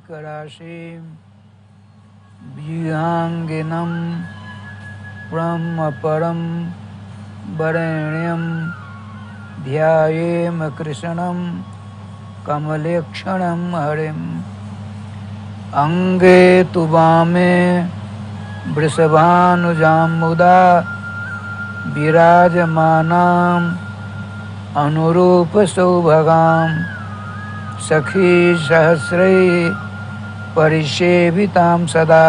नानाविकराशीं विहंगिनं ब्रह्म परं वरेण्यं ध्यायेम कृष्णं कमलेक्षणं हरिम्। अंगे तु वामे वृषभानुजां मुदा विराजमानां अनुरूपसौभगां सखी सहस्रैः परिसेवितां सदा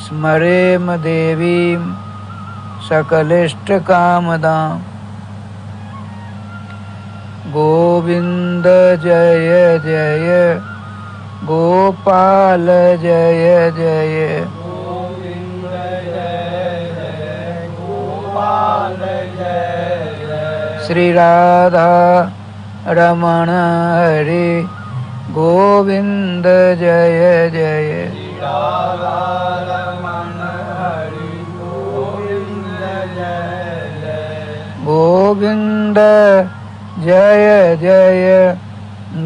स्मरेम देवीं सकलेष्टकामदां। गोविंद जय जय गोपाल जय जय गोविंद जय जय गोपाल जय जय। श्री राधा रमण हरि गोविंद जय जय। श्री राधा रमण हरि गोविंद जय जय। गोविंद जय जय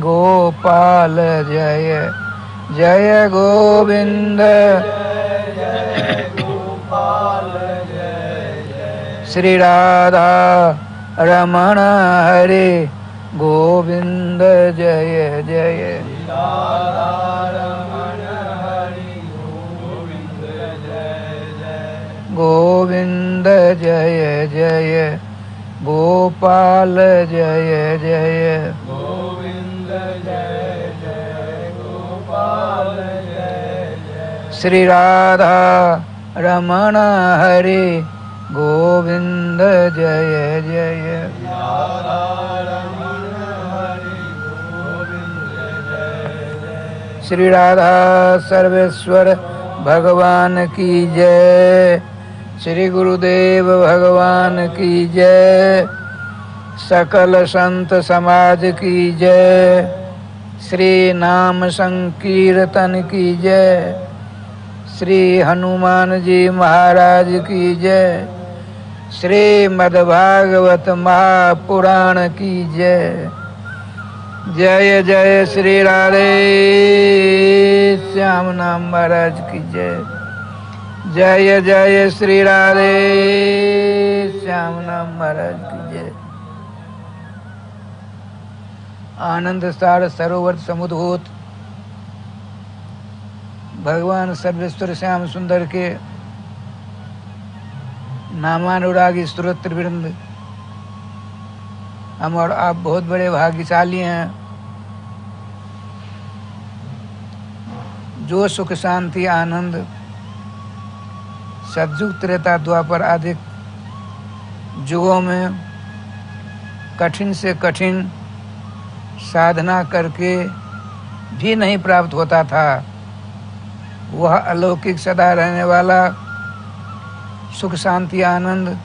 गोपाल जय जय गोविंद जय जय गोपाल जय जय। श्री राधा रमण हरि गोविंद जय जय। राधा रमण हरि गोविंद जय जय। गोविंद जय जय गोपाल जय जय। गोविंद जय जय गोपाल जय जय। श्री राधा रमण हरि गोविंद जय जय। राधा रमण हरि गोविंद जय जय। श्री राधा सर्वेश्वर भगवान की जय। श्री गुरुदेव भगवान की जय। सकल संत समाज की जय। श्री नाम संकीर्तन की जय। श्री हनुमान जी महाराज की जय। श्रीमद्भागवत महापुराण की जय। जय जय श्री राधे श्याम नाम महाराज की जय। जय जय श्री राधे श्याम नाम महाराज की जय। आनंद सार सरोवर समुद्भूत भगवान सर्वेश्वर श्याम सुंदर के नामानुरागी स्तोत्र वृंद, हम और आप बहुत बड़े भाग्यशाली हैं जो सुख शांति आनंद सतयुग त्रेता द्वापर आदि युगों में कठिन से कठिन साधना करके भी नहीं प्राप्त होता था, वह अलौकिक सदा रहने वाला सुख शांति आनंद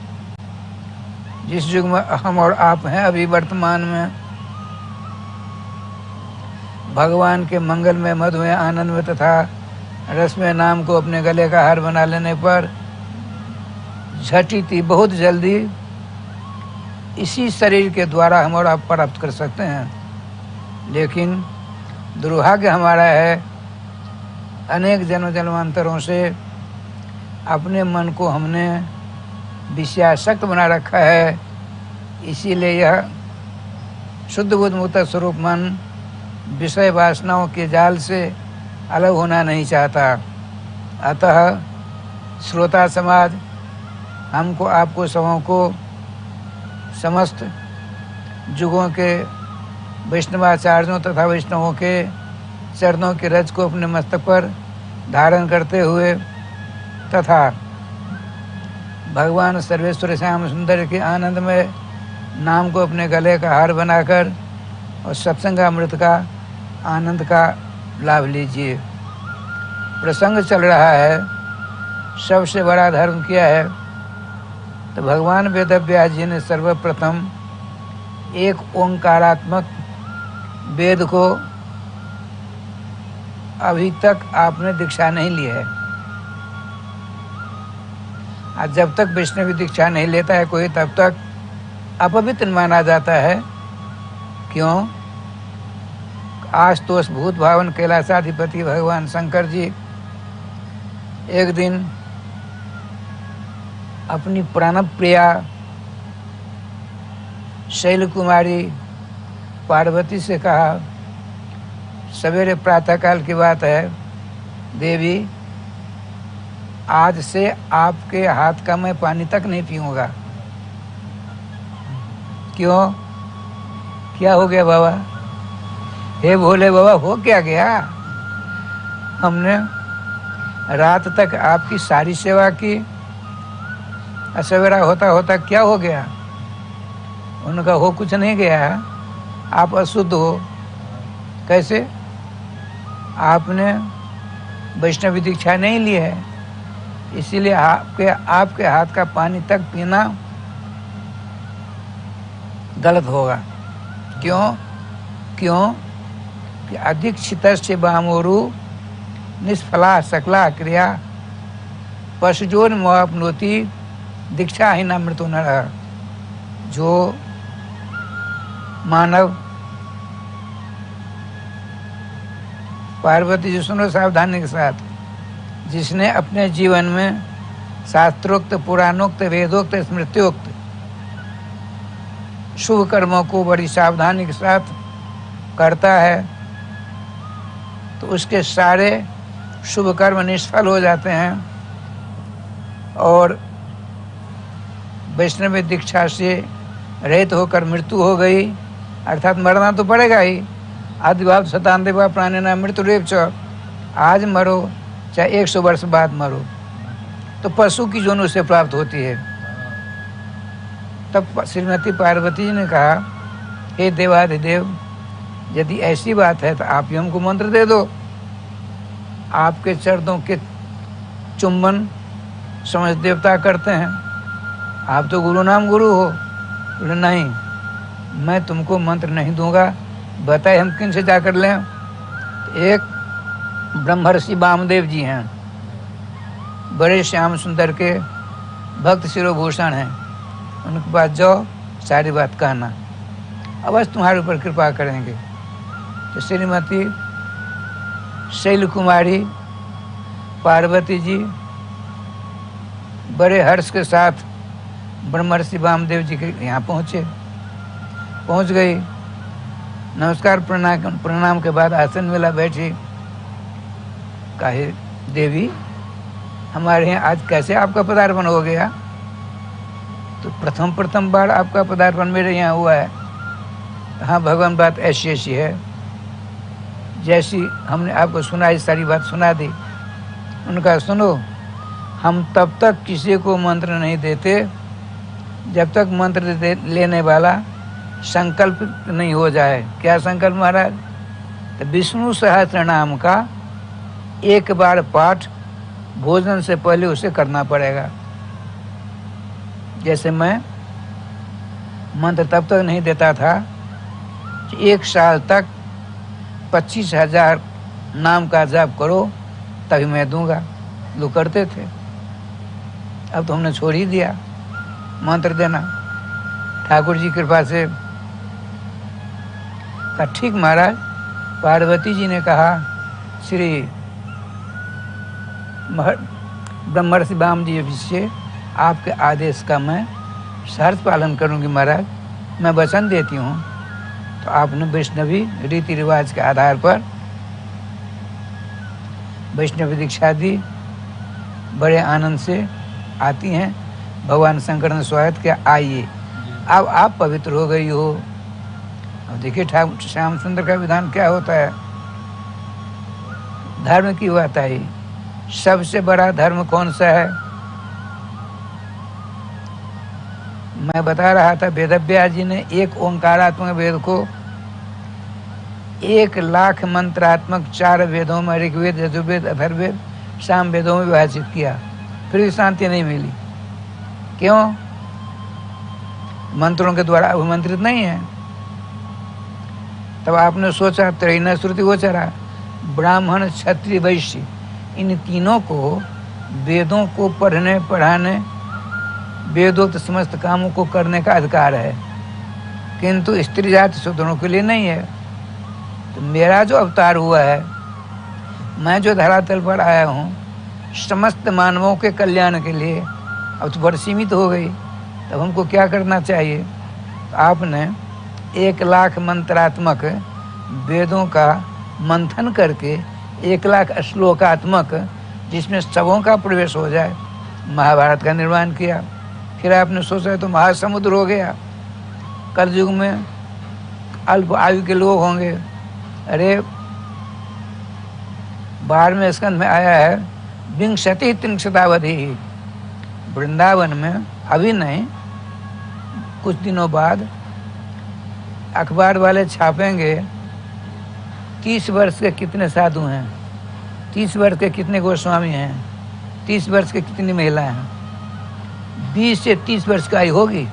जिस युग में हम और आप हैं अभी वर्तमान में, भगवान के मंगल में मधुमय आनंद में तथा रसमय नाम को अपने गले का हार बना लेने पर झटिति बहुत जल्दी इसी शरीर के द्वारा हम और आप प्राप्त कर सकते हैं। लेकिन दुर्भाग्य हमारा है अनेक जन्म जन्मांतरों से अपने मन को हमने विषयासक्त बना रखा है, इसीलिए यह शुद्ध बुद्ध मुक्त स्वरूप मन विषय वासनाओं के जाल से अलग होना नहीं चाहता। अतः श्रोता समाज हमको आपको सबों को समस्त युगों के वैष्णवाचार्यों तथा वैष्णवों के चरणों के रज को अपने मस्तक पर धारण करते हुए तथा भगवान सर्वेश्वर श्याम सुंदर के आनंदमय नाम को अपने गले का हार बनाकर और सत्संगामृत का आनंद का लाभ लीजिए। प्रसंग चल रहा है सबसे बड़ा धर्म क्या है, तो भगवान वेदव्यास जी ने सर्वप्रथम एक ओंकारात्मक वेद को अभी तक आपने दीक्षा नहीं ली है। आज जब तक वैष्णवी दीक्षा नहीं लेता है कोई तब तक अपवित्र माना जाता है। क्यों? आशुतोष भूत भावन कैलाशाधिपति भगवान शंकर जी एक दिन अपनी प्राण प्रिया शैल कुमारी पार्वती से कहा, सवेरे प्रातःकाल की बात है, देवी आज से आपके हाथ का मैं पानी तक नहीं पीऊंगा। क्यों? क्या हो गया बाबा? हे भोले बाबा, हो क्या गया? हमने रात तक आपकी सारी सेवा की, सवेरा होता होता क्या हो गया? उनका हो कुछ नहीं गया, आप अशुद्ध हो। कैसे? आपने वैष्णवी दीक्षा नहीं ली है, इसीलिए आपके हाथ का पानी तक पीना गलत होगा। क्यों? कि अधिक्षितस्य वामोरु निष्फला सकला क्रिया पशुजोन मोहापनोति दीक्षा ही न मृत्यु न रहा। जो मानव, पार्वती जी सुनो सावधानी के साथ, जिसने अपने जीवन में शास्त्रोक्त, पुराणोक्त, वेदोक्त, स्मृत्योक्त शुभ कर्मों को बड़ी सावधानी के साथ करता है तो उसके सारे शुभ कर्म निष्फल हो जाते हैं और वैष्णव दीक्षा से रहित होकर मृत्यु हो गई, अर्थात मरना तो पड़ेगा ही। आदिभाव शतान्देवा प्राणिना मृत्युरेव च, आज मरो चाहे 100 वर्ष बाद मरो, तो पशु की जोन उसे प्राप्त होती है। तब श्रीमती पार्वती जी ने कहा, हे देवाधिदेव, यदि ऐसी बात है तो आप ही हमको मंत्र दे दो। आपके चरणों के चुंबन समझ देवता करते हैं, आप तो गुरु नाम गुरु हो। बोले नहीं, मैं तुमको मंत्र नहीं दूंगा, बताए हम किन से जाकर लें। एक ब्रह्मर्षि वामदेव जी हैं, बड़े श्याम सुंदर के भक्त शिरोभूषण हैं, उनके पास जाओ, सारी बात कहना, अवश्य तुम्हारे ऊपर कृपा करेंगे। तो श्रीमती शैल कुमारी पार्वती जी बड़े हर्ष के साथ ब्रह्मर्षि वामदेव जी के यहाँ पहुँच गई। नमस्कार प्रणाम के बाद आसन मिला, बैठी। कहे, देवी हमारे यहाँ आज कैसे आपका पदार्पण हो गया? तो प्रथम बार आपका पदार्पण मेरे यहाँ हुआ है। हाँ भगवान, बात ऐसी है, जैसी हमने आपको सुनाई सारी बात सुना दी। उनका सुनो, हम तब तक किसी को मंत्र नहीं देते जब तक मंत्र लेने वाला संकल्प नहीं हो जाए। क्या संकल्प महाराज? तो विष्णु सहस्त्र नाम का 1 बार पाठ भोजन से पहले उसे करना पड़ेगा। जैसे मैं मंत्र तब तक नहीं देता था कि 1 साल तक 25,000 नाम का जाप करो तभी मैं दूंगा, लोग करते थे। अब तो हमने छोड़ ही दिया मंत्र देना, ठाकुर जी कृपा से। कहा, ठीक महाराज। पार्वती जी ने कहा, श्री ब्रह्मर्षि वाम जी से आपके आदेश का मैं सहर्ष पालन करूंगी महाराज, मैं वचन देती हूँ। तो आपने वैष्णवी रीति रिवाज के आधार पर वैष्णवी दीक्षा दी। बड़े आनंद से आती हैं। भगवान शंकर ने स्वागत किया, आइए, अब आप पवित्र हो गई हो। अब देखिए ठाकुर श्याम सुंदर का विधान क्या होता है। धर्म की बात आई, सबसे बड़ा धर्म कौन सा है? मैं बता रहा था, वेदव्यास जी ने एक ओंकारात्मक वेद को 1,00,000 मंत्रात्मक 4 वेदों में, ऋग्वेद, यजुर्वेद, अथर्ववेद, साम वेदों में विभाजित किया, फिर भी शांति नहीं मिली। क्यों? मंत्रों के द्वारा अभिमंत्रित नहीं है। तब आपने सोचा, त्रैण श्रुति गोचरा, ब्राह्मण, क्षत्रिय, वैश्य, इन तीनों को वेदों को पढ़ने, पढ़ाने, वेदोक्त समस्त कामों को करने का अधिकार है, किंतु स्त्री जाति शूद्रों के लिए नहीं है। तो मेरा जो अवतार हुआ है, मैं जो धरातल पर आया हूँ समस्त मानवों के कल्याण के लिए, अब तो बड़ी सीमित हो गई, तब हमको क्या करना चाहिए? तो आपने 1,00,000 मंत्रात्मक वेदों का मंथन करके 1,00,000 श्लोकात्मक, जिसमें सबों का प्रवेश हो जाए, महाभारत का निर्माण किया। फिर आपने सोचा तो महासमुद्र हो गया। कलयुग में अल्प आयु के लोग होंगे। अरे 12वें स्कंद में आया है, विंशति त्रिंशतावधि। वृंदावन में अभी नहीं, कुछ दिनों बाद अखबार वाले छापेंगे 30 वर्ष के कितने साधु हैं, 30 वर्ष के कितने गोस्वामी हैं, 30 वर्ष के कितनी महिलाएं हैं। 20 से 30 वर्ष की आयु होगी।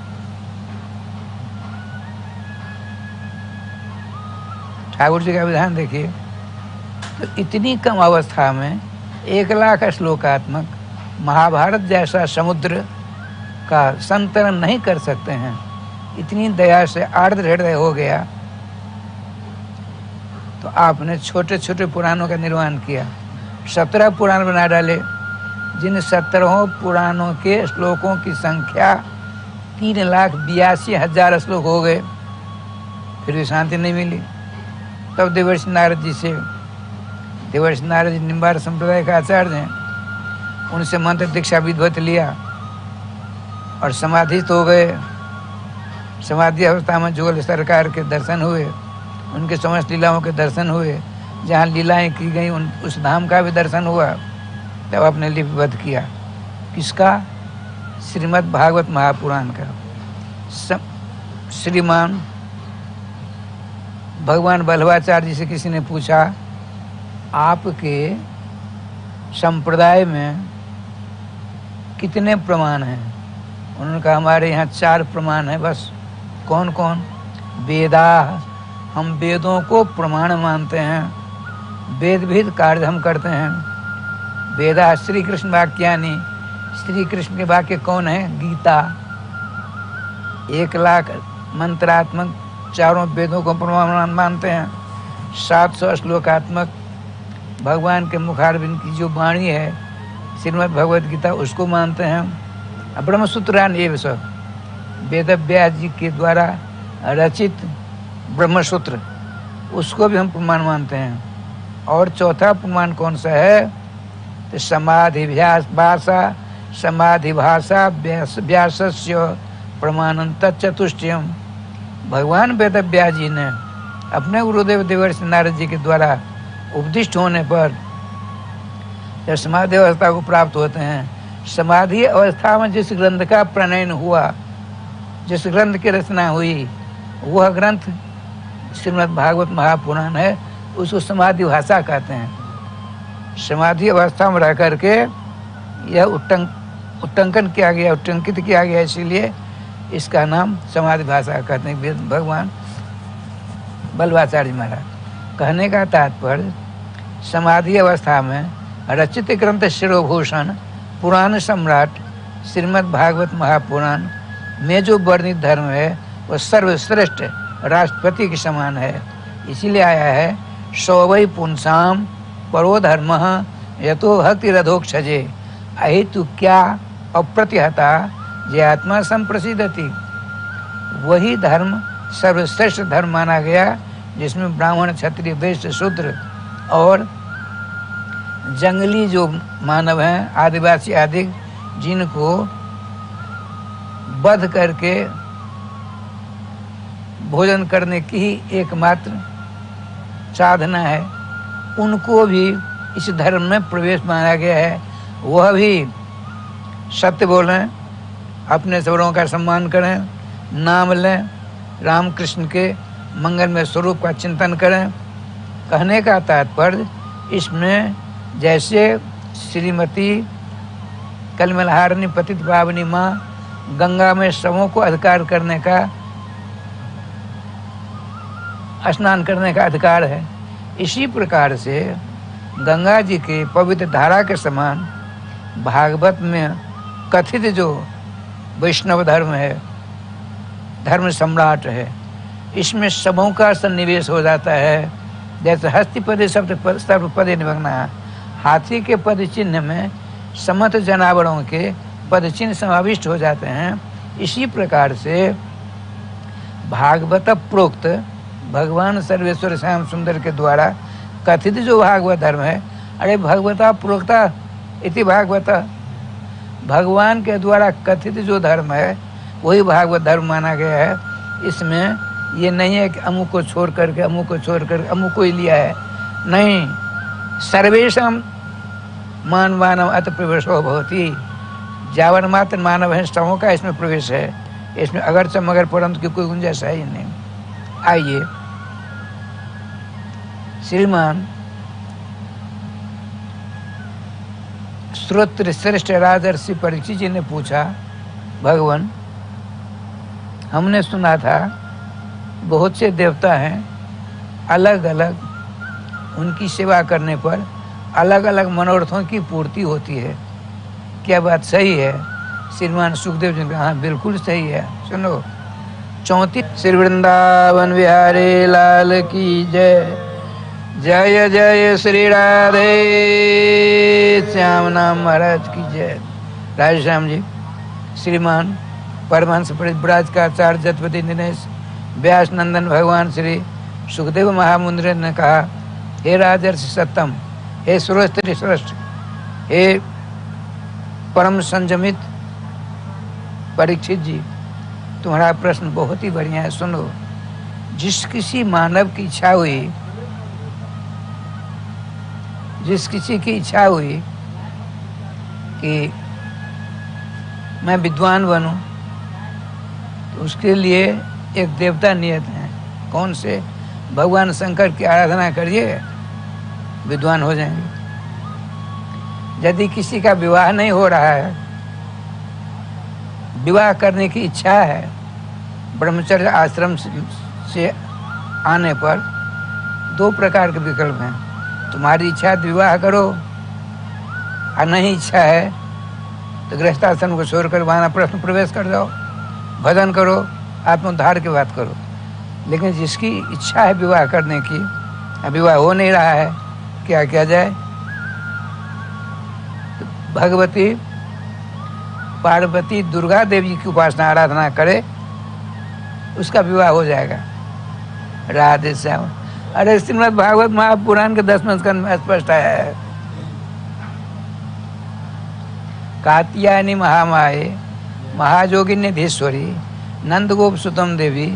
ठाकुर जी का विधान देखिए। तो इतनी कम अवस्था में 1,00,000 श्लोकात्मक महाभारत जैसा समुद्र का संतरण नहीं कर सकते हैं। इतनी दया से आर्द्र हृदय हो गया। तो आपने छोटे छोटे पुराणों का निर्माण किया। 17 पुराण बना डाले, जिन 17 पुराणों के श्लोकों की संख्या 3,82,000 श्लोक हो गए। फिर भी शांति नहीं मिली। तब देवर्षि नारद जी से, देवर्षि नारद जी निम्बार संप्रदाय का आचार्य हैं, उनसे मंत्र दीक्षा विद्वत लिया और समाधिस्थ हो गए। समाधि अवस्था में जुगल सरकार के दर्शन हुए, उनके समस्त लीलाओं के दर्शन हुए, जहाँ लीलाएं की गई उस धाम का भी दर्शन हुआ। तब आपने लिपिबद्ध किया। किसका? श्रीमद् भागवत महापुराण का। श्रीमान भगवान बल्लभाचार्य जी से किसी ने पूछा, आपके संप्रदाय में कितने प्रमाण हैं? उन्होंने कहा, हमारे यहाँ 4 प्रमाण हैं बस। कौन कौन? वेदा, हम वेदों को प्रमाण मानते हैं। वेद विहित कार्य हम करते हैं। वेदा श्री कृष्ण वाक्यानि, श्री कृष्ण के वाक्य कौन है? गीता। 1,00,000 मंत्रात्मक 4 वेदों को प्रमाण मानते हैं। 700 श्लोकात्मक भगवान के मुखारविंद की जो वाणी है श्रीमद् भगवद गीता, उसको मानते हैं। ब्रह्मसूत्रान ये सब वेद व्यास जी के द्वारा रचित ब्रह्मसूत्र, उसको भी हम प्रमाण मानते हैं। और चौथा प्रमाण कौन सा है? तो समाधि भाषा, समाधि भाषा व्यासस्य प्रमाणं तच्चतुष्टयम्। भगवान वेद व्यास जी ने अपने गुरुदेव देवर्षि नारद जी के द्वारा उपदिष्ट होने पर जब समाधि अवस्था को प्राप्त होते हैं, समाधि अवस्था में जिस ग्रंथ का प्रणयन हुआ, जिस ग्रंथ की रचना हुई, वह ग्रंथ श्रीमद् भागवत महापुराण है। उसको समाधि भाषा कहते हैं। समाधि अवस्था में रह करके यह उट्टंकन किया गया, उट्टंकित किया गया, इसीलिए इसका नाम समाधि भाषा कहते हैं। भगवान बल्लभाचार्य महाराज। कहने का तात्पर्य, समाधि अवस्था में रचित ग्रंथ शिरोभूषण पुराण सम्राट श्रीमद् भागवत महापुराण में जो वर्णित धर्म है वह सर्वश्रेष्ठ राष्ट्रपति के समान है। इसीलिए आया है, सौवै पुंसाम परो धर्म यतो भक्ति रथोक्षजे अहितु क्या अप्रतिहता जे आत्मा संप्रसिद्धति। वही धर्म सर्वश्रेष्ठ धर्म माना गया, जिसमें ब्राह्मण क्षत्रिय वैश्य शूद्र और जंगली जो मानव हैं, आदिवासी आदि, जिनको वध करके भोजन करने की ही एकमात्र साधना है, उनको भी इस धर्म में प्रवेश माना गया है। वह भी सत्य बोलें, अपने स्वरों का सम्मान करें, नाम लें, रामकृष्ण के मंगलमय स्वरूप का चिंतन करें। कहने का तात्पर्य, इसमें जैसे श्रीमती कलमलहारिणी पतित पावनी माँ गंगा में शवों को अधिकार करने का, स्नान करने का अधिकार है, इसी प्रकार से गंगा जी के पवित्र धारा के समान भागवत में कथित जो वैष्णव धर्म है, धर्म सम्राट है, इसमें सबों का सन्निवेश हो जाता है। जैसे हस्तिपदे शब्द सर्वपदे निमग्ना, हाथी के पद चिन्ह में समस्त जनावरों के पद चिन्ह समाविष्ट हो जाते हैं, इसी प्रकार से भागवत प्रोक्त भगवान सर्वेश्वर श्याम सुंदर के द्वारा कथित जो भागवत धर्म है, अरे भगवता प्रोक्ता इति भागवत, भगवान के द्वारा कथित जो धर्म है वही भागवत धर्म माना गया है। इसमें ये नहीं है कि अमुक को छोड़ करके अमुक को छोड़ करके अमुक को ही लिया है, नहीं, सर्वेशम मानवानम अत प्रवेशो भवति, जावन मात्र मानव है सबों का इसमें प्रवेश है, इसमें अगर मगर परंतु की कोई गुंजाइश है ही नहीं। आइए श्रीमान श्रोत्र श्रेष्ठ राजर्षि परीक्षित जी ने पूछा, भगवान हमने सुना था बहुत से देवता हैं, अलग अलग उनकी सेवा करने पर अलग अलग मनोरथों की पूर्ति होती है, क्या बात सही है? श्रीमान सुखदेव जी ने कहा, हाँ बिल्कुल सही है। सुनो 34 श्री वृंदावन बिहारी लाल की जय, जय जय श्री राधे श्याम नाम महाराज की जय। राधे श्याम जी। श्रीमान परमहंस परिव्राज का आचार्य जतपति दिनेश व्यास नंदन भगवान श्री सुखदेव महामुंद्र ने कहा, हे राजर्षि सत्तम, हे सुरस्त्री श्रेष्ठ, हे परम संयमित परीक्षित जी, तुम्हारा प्रश्न बहुत ही बढ़िया है। सुनो, जिस किसी मानव की इच्छा हुई, जिस किसी की इच्छा हुई कि मैं विद्वान बनूं, तो उसके लिए एक देवता नियत है। कौन से? भगवान शंकर की आराधना करिए, विद्वान हो जाएंगे। यदि किसी का विवाह नहीं हो रहा है, विवाह करने की इच्छा है, ब्रह्मचर्य आश्रम से आने पर 2 प्रकार के विकल्प हैं। तुम्हारी इच्छा है तो विवाह करो, और नहीं इच्छा है तो गृहस्थाश्रम को छोड़कर वहाँ प्रश्न प्रवेश कर जाओ, भजन करो, आत्मोद्धार की बात करो। लेकिन जिसकी इच्छा है विवाह करने की, विवाह हो नहीं रहा है, क्या किया जाए? भगवती पार्वती दुर्गा देवी की उपासना आराधना करे, उसका विवाह हो जाएगा। राधे श्याम। अरे श्रीमद् भागवत महापुराण के 10वें स्कंद में स्पष्ट आया है, कात्यायनी महामाये महाजोगिन्यधीश्वरी नंद गोप सुतम देवी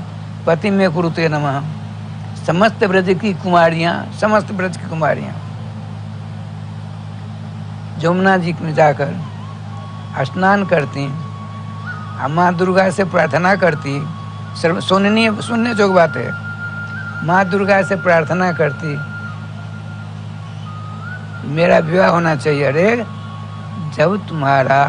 पति में कुरुते नमः। समस्त ब्रज की कुमारियाँ, समस्त ब्रज की कुमारियाँ जमुना जी में जाकर स्नान करती, माँ दुर्गा से प्रार्थना करती, सुनने जोग बात है, माँ दुर्गा से प्रार्थना करती, मेरा विवाह होना चाहिए। अरे जब तुम्हारा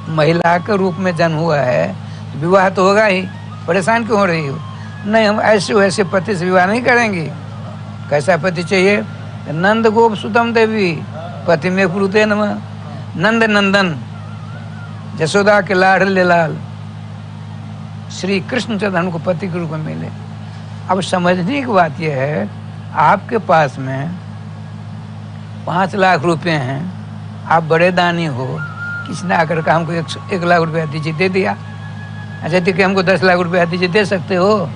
महिला के रूप में जन्म हुआ है तो विवाह तो होगा ही, परेशान क्यों हो रही हो? नहीं, हम ऐसे वैसे पति से विवाह नहीं करेंगे। कैसा पति चाहिए? नंद गोप सुतम देवी पति में कुरुते नमः। नंद नंदन जसोदा के लाडले लाल श्री कृष्णचंद्र हमको पति के रूप में मिले। अब समझने की बात यह है, आपके पास में 5 लाख रुपए हैं, आप बड़े दानी हो, किसी ने आकर कहा हमको 1 लाख रुपया दीजिए, दे दिया। अच्छा ठीक है, हमको 10 लाख रुपया दीजिए, दे सकते हो?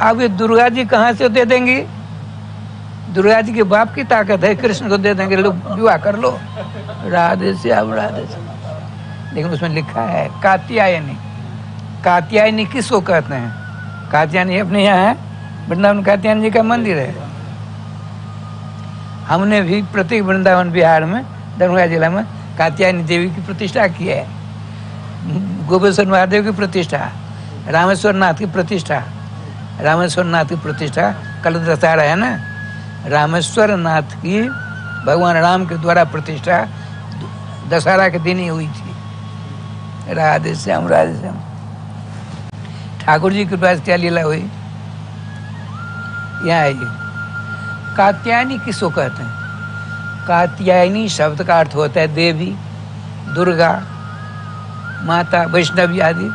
अब ये दुर्गा जी कहाँ से दे देंगी? दुर्गा जी के बाप की ताकत है, कृष्ण को दे देंगे, लोग विवाह कर लो। राधे श्याम राधे श्याम। लेकिन उसमें लिखा है कात्यायनी। कात्यायनी किसको कहते हैं? कात्यायनी अपने यहाँ है, वृंदावन कात्यायनी जी का मंदिर है। हमने भी प्रत्येक वृंदावन बिहार में, दरभंगा जिला में कात्यायनी देवी की प्रतिष्ठा की है, गोपेश्वर महादेव की प्रतिष्ठा, रामेश्वर नाथ की प्रतिष्ठा। रामेश्वर नाथ की प्रतिष्ठा कल दशहरा है ना, रामेश्वर नाथ की भगवान राम के द्वारा प्रतिष्ठा दशहरा के दिन ही हुई थी। राधे श्याम राधे श्याम। ठाकुर जी के पास क्या लीला हुई? यहाँ आइए। कात्यायनी किसको कहते हैं? कात्यायनी शब्द का अर्थ होता है देवी, दुर्गा, माता, वैष्णवी आदि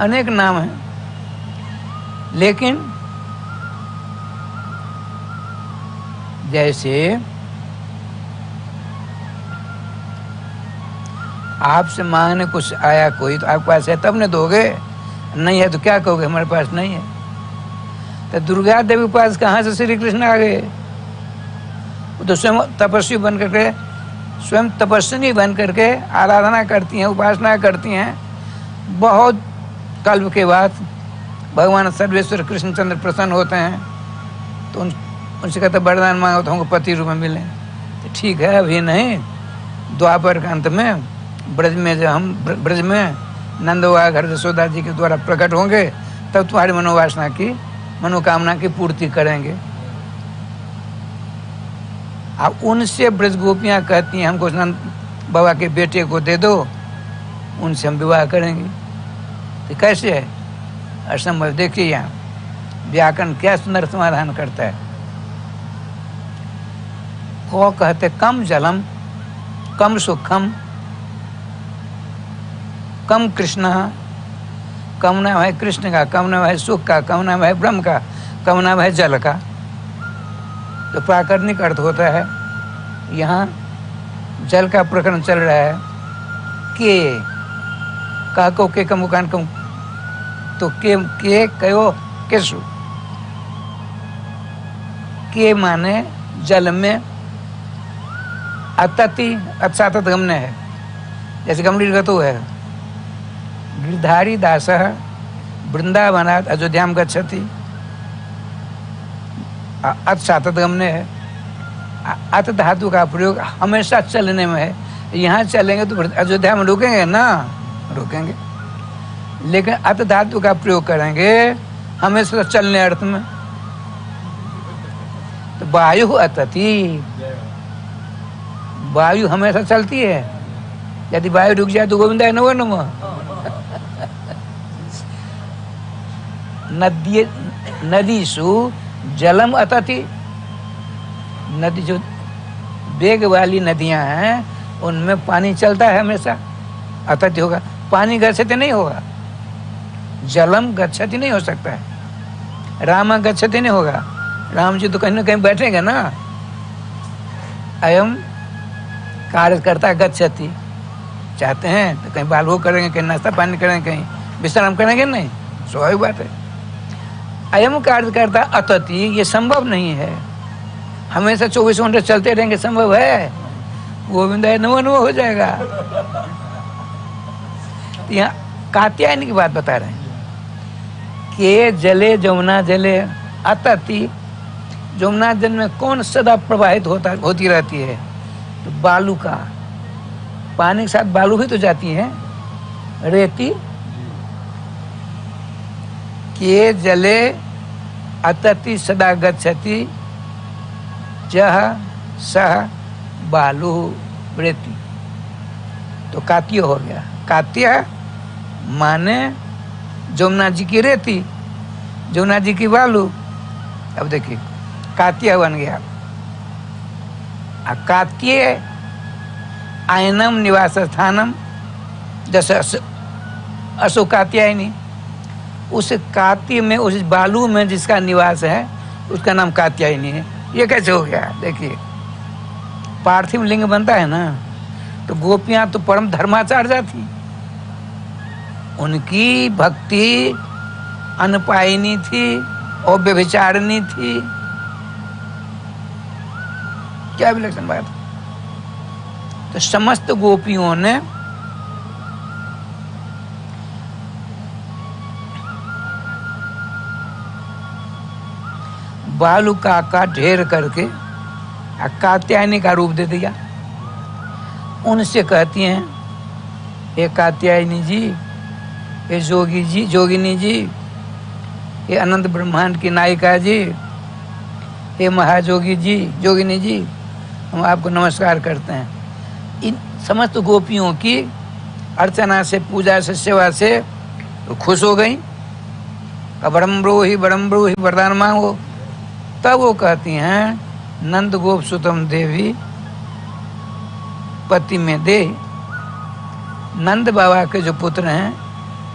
अनेक नाम हैं। लेकिन जैसे आपसे मांगने कुछ आया कोई, तो आपके पास है तब ने दोगे, नहीं है तो क्या कहोगे हमारे पास नहीं है। तो दुर्गा देवी के पास कहाँ से श्री कृष्ण आ गए? वो तो स्वयं तपस्वी बन करके, स्वयं तपस्विनी बन करके आराधना करती हैं, उपासना करती हैं। बहुत कल्प के बाद भगवान सर्वेश्वर कृष्णचंद्र प्रसन्न होते हैं, तो उनसे कहते वरदान मांगो तो हमको पति रूप में मिले। तो ठीक है, अभी नहीं, द्वापर के अंत में ब्रज में, जब हम ब्रज में नंद बाबा घर यशोदा जी के द्वारा प्रकट होंगे, तब तुम्हारी मनोवासना की, मनोकामना की पूर्ति करेंगे। अब उनसे ब्रज गोपियाँ कहती हैं हमको नंद बाबा के बेटे को दे दो, उनसे हम विवाह करेंगे। तो कैसे है? असंभव। देखिए यहाँ व्याकरण क्या सुंदर समाधान करता है। को कहते कम जलम, कम सुखम, कम कृष्ण, कम नाम है कृष्ण का, कम नाम है सुख का, कम नाम है ब्रह्म का, कम नाम है जल का। तो प्राकृतिक अर्थ होता है, यहाँ जल का प्रकरण चल रहा है। के का को के का मुकान कम, तो के कहो केसु, के माने जल में, अतति अत्सातत गमने है, जैसे गमड़ी गतो है। गिरधारी दास वृंदावनात् अयोध्याम गच्छति, अत्सातत गमने है। अत धातु का प्रयोग हमेशा चलने में है। यहाँ चलेंगे तो अयोध्या में रुकेंगे ना, रुकेंगे, लेकिन अत धातु का प्रयोग करेंगे हमेशा चलने अर्थ में। तो वायु अतति, वायु हमेशा चलती है। यदि वायु रुक जाए तो गोविंदाय नमो नमः। नदीसु जलम अतति, नदी जो वेग वाली नदियां हैं उनमें पानी चलता है हमेशा, अतति होगा। पानी गच्छति नहीं होगा, जलम गच्छति नहीं हो सकता है। राम गच्छति नहीं होगा, राम जी तो कहीं ना कहीं बैठेंगे ना। अयम कार्यकर्ता गच्छति, चाहते हैं तो कहीं बाल वो करेंगे, कहीं नाश्ता पानी करेंगे, कहीं विश्राम करेंगे, नहीं, स्वाभाविक बात है। अयम कार्यकर्ता अतति, ये संभव नहीं है। हमेशा 24 घंटे चलते रहेंगे, संभव है? गोविंदाय नमो नमो हो जाएगा। तो यहाँ कात्यायनी की बात बता रहे हैं कि जले जमुना जले अतति, जमुना जल में कौन सदा प्रवाहित होती रहती है? तो बालू का, पानी के साथ बालू भी तो जाती है, रेती। के जले अतति सदा गच्छति, जह सह बालू रेती। तो कात्य हो गया। कात्य माने जमुना जी की रेती, जमुना जी की बालू। अब देखिए कात्य बन गया। कात्य आयनम निवास स्थानम, जैसे असो कात्यायनी, उस कात्य में, उस बालू में जिसका निवास है उसका नाम कात्यायनी है। ये कैसे हो गया? देखिए पार्थिव लिंग बनता है ना, तो गोपियां तो परम धर्माचार्य थी, उनकी भक्ति अनपायनी थी और व्यभिचारिणी थी। क्या विलक्षण बात। तो समस्त गोपियों ने बालू का ढेर करके कात्यायनी का रूप दे दिया। उनसे कहती हैं, हे कात्यायनी जी, हे जोगी जी, जोगिनी जी, हे अनंत ब्रह्मांड की नायिका जी, हे महाजोगी जी, जोगिनी जी, हम आपको नमस्कार करते हैं। इन समस्त गोपियों की अर्चना से, पूजा से, सेवा से खुश हो गई। बड़म्ब्रो ही वरदान मांगो। तब वो कहती हैं, नंद गोप सुतम देवी पति में दे। नंद बाबा के जो पुत्र हैं,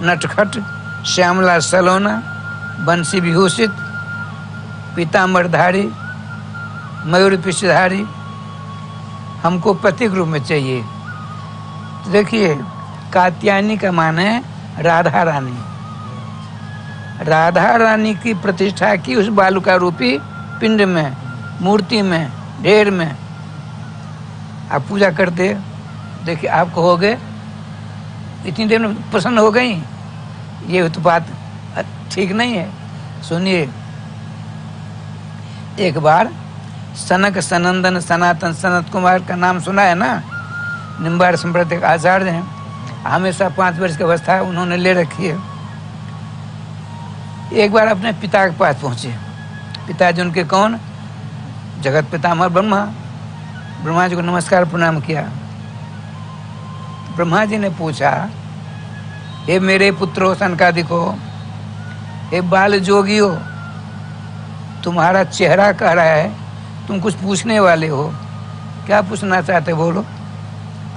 नटखट, श्यामला सलोना, बंसी विभूषित, पीताम्बरधारी, मयूर पिछधारी हमको प्रतीक रूप में चाहिए। तो देखिए, कात्यायनी का माने राधा रानी। राधा रानी की प्रतिष्ठा की उस बालुका रूपी पिंड में, मूर्ति में, ढेर में आप पूजा करते। देखिए, आप कहोगे इतनी देर में प्रसन्न हो गई, ये तो बात ठीक नहीं है। सुनिए, एक बार सनक सनंदन सनातन सनत कुमार का नाम सुना है ना, निम्बाड़ संप्रदाय के आचार्य हैं, हमेशा 5 वर्ष की अवस्था उन्होंने ले रखी है। एक बार अपने पिता के पास पहुंचे। पिताजी उनके कौन? जगत पितामह ब्रह्मा। ब्रह्मा जी को नमस्कार प्रणाम किया। ब्रह्मा जी ने पूछा, हे मेरे पुत्रो सनकादिको, हे बाल जोगियो, तुम्हारा चेहरा कह रहा है तुम कुछ पूछने वाले हो, क्या पूछना चाहते बोलो।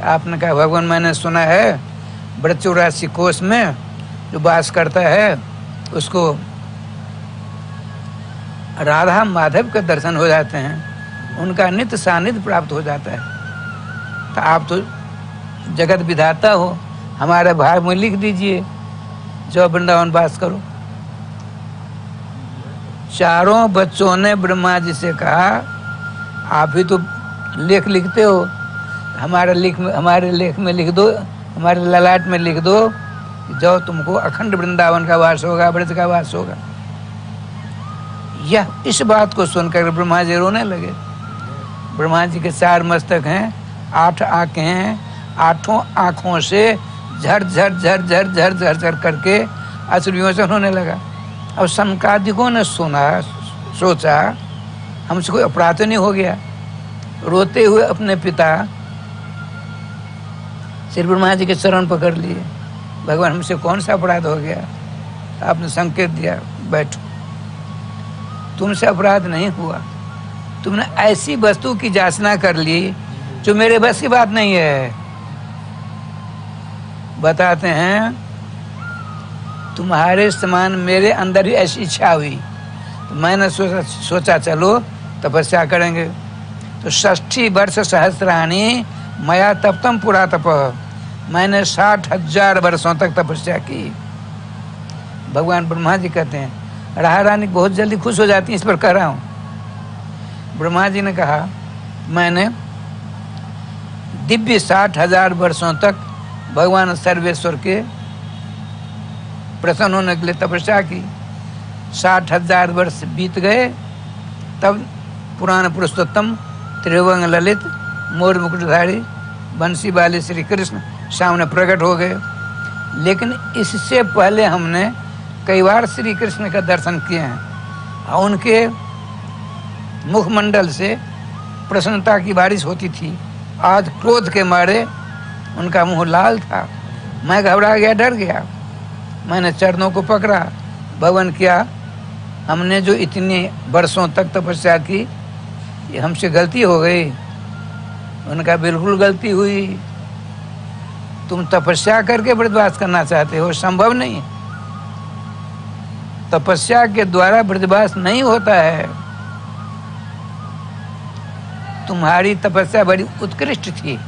आपने कहा, भगवान मैंने सुना है व्रत 84 कोष में जो वास करता है उसको राधा माधव के दर्शन हो जाते हैं, उनका नित्य सानिध्य प्राप्त हो जाता है। तो आप तो जगत विधाता हो, हमारे भाग में लिख दीजिए, जो वृंदावन वास करो। चारों बच्चों ने ब्रह्मा जी से कहा, आप ही तो लेख लिखते हो, हमारे लेख में लिख दो, हमारे ललाट में लिख दो, जो तुमको अखंड वृंदावन का वास होगा, व्रत का वास होगा। यह इस बात को सुनकर ब्रह्मा जी रोने लगे। ब्रह्मा जी के 4 मस्तक हैं, 8 आंखें हैं, 8 आंखों से झर झर झर झर झर झर झर करके अश्रुविमोचन होने लगा। अब सनकादिकों ने सुना, सोचा हमसे कोई अपराध नहीं हो गया। रोते हुए अपने पिता श्री ब्रह्मा जी के चरण पकड़ लिए। भगवान, हमसे कौन सा अपराध हो गया? आपने संकेत दिया, बैठो। तुमसे अपराध नहीं हुआ, तुमने ऐसी वस्तु की जांचना कर ली जो मेरे बस की बात नहीं है। बताते हैं, तुम्हारे समान मेरे अंदर भी ऐसी इच्छा हुई, तो मैंने सोचा चलो तपस्या करेंगे। तो 60 वर्ष सहस्राणी मया तप्तम पुरा तप, मैंने 60,000 वर्षों तक तपस्या की। भगवान ब्रह्मा जी कहते हैं, राधा रानी बहुत जल्दी खुश हो जाती है, इस पर कह रहा हूँ। ब्रह्मा जी ने कहा, मैंने दिव्य 60,000 वर्षों तक भगवान सर्वेश्वर के प्रसन्न होने के लिए तपस्या की। 60,000 वर्ष बीत गए, तब पुराण पुरुषोत्तम त्रिभुवन ललित मोर मुकुटधारी बंसी वाले श्री कृष्ण सामने प्रकट हो गए। लेकिन इससे पहले हमने कई बार श्री कृष्ण का दर्शन किए हैं और उनके मुखमंडल से प्रसन्नता की बारिश होती थी। आज क्रोध के मारे उनका मुंह लाल था। मैं घबरा गया, डर गया। मैंने चरणों को पकड़ा, भवन किया, हमने जो इतने वर्षों तक तपस्या की, ये हमसे गलती हो गई। उनका बिल्कुल गलती हुई। तुम तपस्या करके व्रतवास करना चाहते हो, संभव नहीं। तपस्या के द्वारा व्रतवास नहीं होता है। तुम्हारी तपस्या बड़ी उत्कृष्ट थी,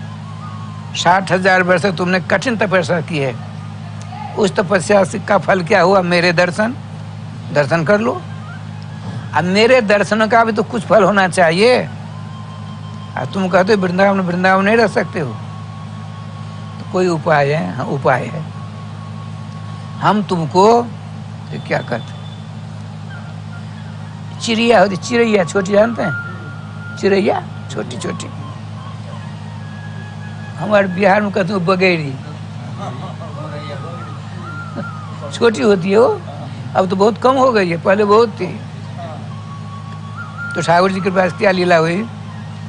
60,000 वर्ष तुमने कठिन तपस्या की है। उस तपस्या का फल क्या हुआ? मेरे दर्शन कर लो। अब मेरे दर्शन का भी तो कुछ फल होना चाहिए। अब तुम कहते हो वृंदावन नहीं रह सकते हो, तो कोई उपाय है? हाँ, उपाय है। हम तुमको क्या कहते, चिड़िया होती, चिड़ैया छोटी, जानते हैं चिड़ैया, छोटी छोटी, हमारे बिहार में कहते हैं बगेड़ी, छोटी होती है वो। अब तो बहुत कम हो गई है, पहले बहुत थी। तो ठाकुर जी के पास क्या लीला हुई,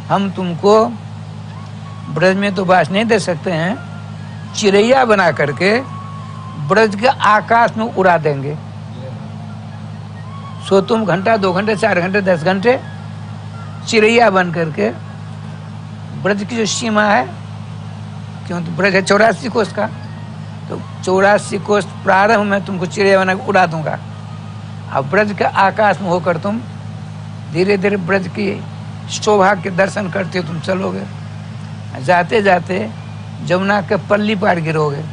हम तुमको ब्रज में तो वास नहीं दे सकते हैं, चिड़ैया बना करके ब्रज के आकाश में उड़ा देंगे। सो तुम घंटा, 2 घंटे, 4 घंटे, 10 घंटे चिड़ैया बन करके ब्रज की जो सीमा है, क्यों तो ब्रज है 84 कोष का, तो 84 कोष प्रारंभ में तुमको चिड़ैया बना के उड़ा दूंगा। अब ब्रज के आकाश में होकर तुम धीरे धीरे ब्रज की शोभा के दर्शन करते तुम चलोगे। जाते जाते जमुना के पल्ली पार गिरोगे।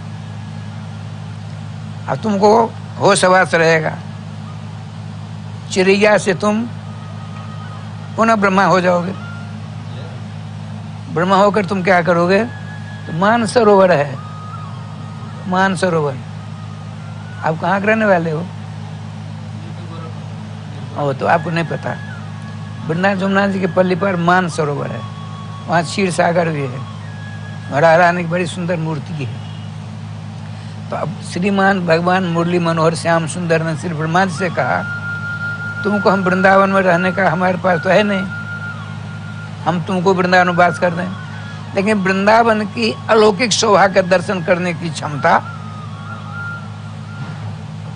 अब तुमको होश हवास रहेगा। चिड़ैया से तुम पुनः ब्रह्मा हो जाओगे। ब्रह्मा होकर तुम क्या करोगे? तो मानसरोवर है, मानसरोवर। आप कहाँ के रहने वाले हो? ओ, तो आपको नहीं पता। वृंदावन जमुना जी के पल्ली पर मानसरोवर है, वहाँ क्षीर सागर भी है। राधा रानी की बड़ी सुंदर मूर्ति है। तो अब श्रीमान भगवान मुरली मनोहर श्याम सुंदर ने श्री ब्रह्मा जी से कहा, तुमको हम वृंदावन में रहने का हमारे पास तो है नहीं, हम तुमको वृंदावन में वास कर दें, लेकिन वृंदावन की अलौकिक शोभा का दर्शन करने की क्षमता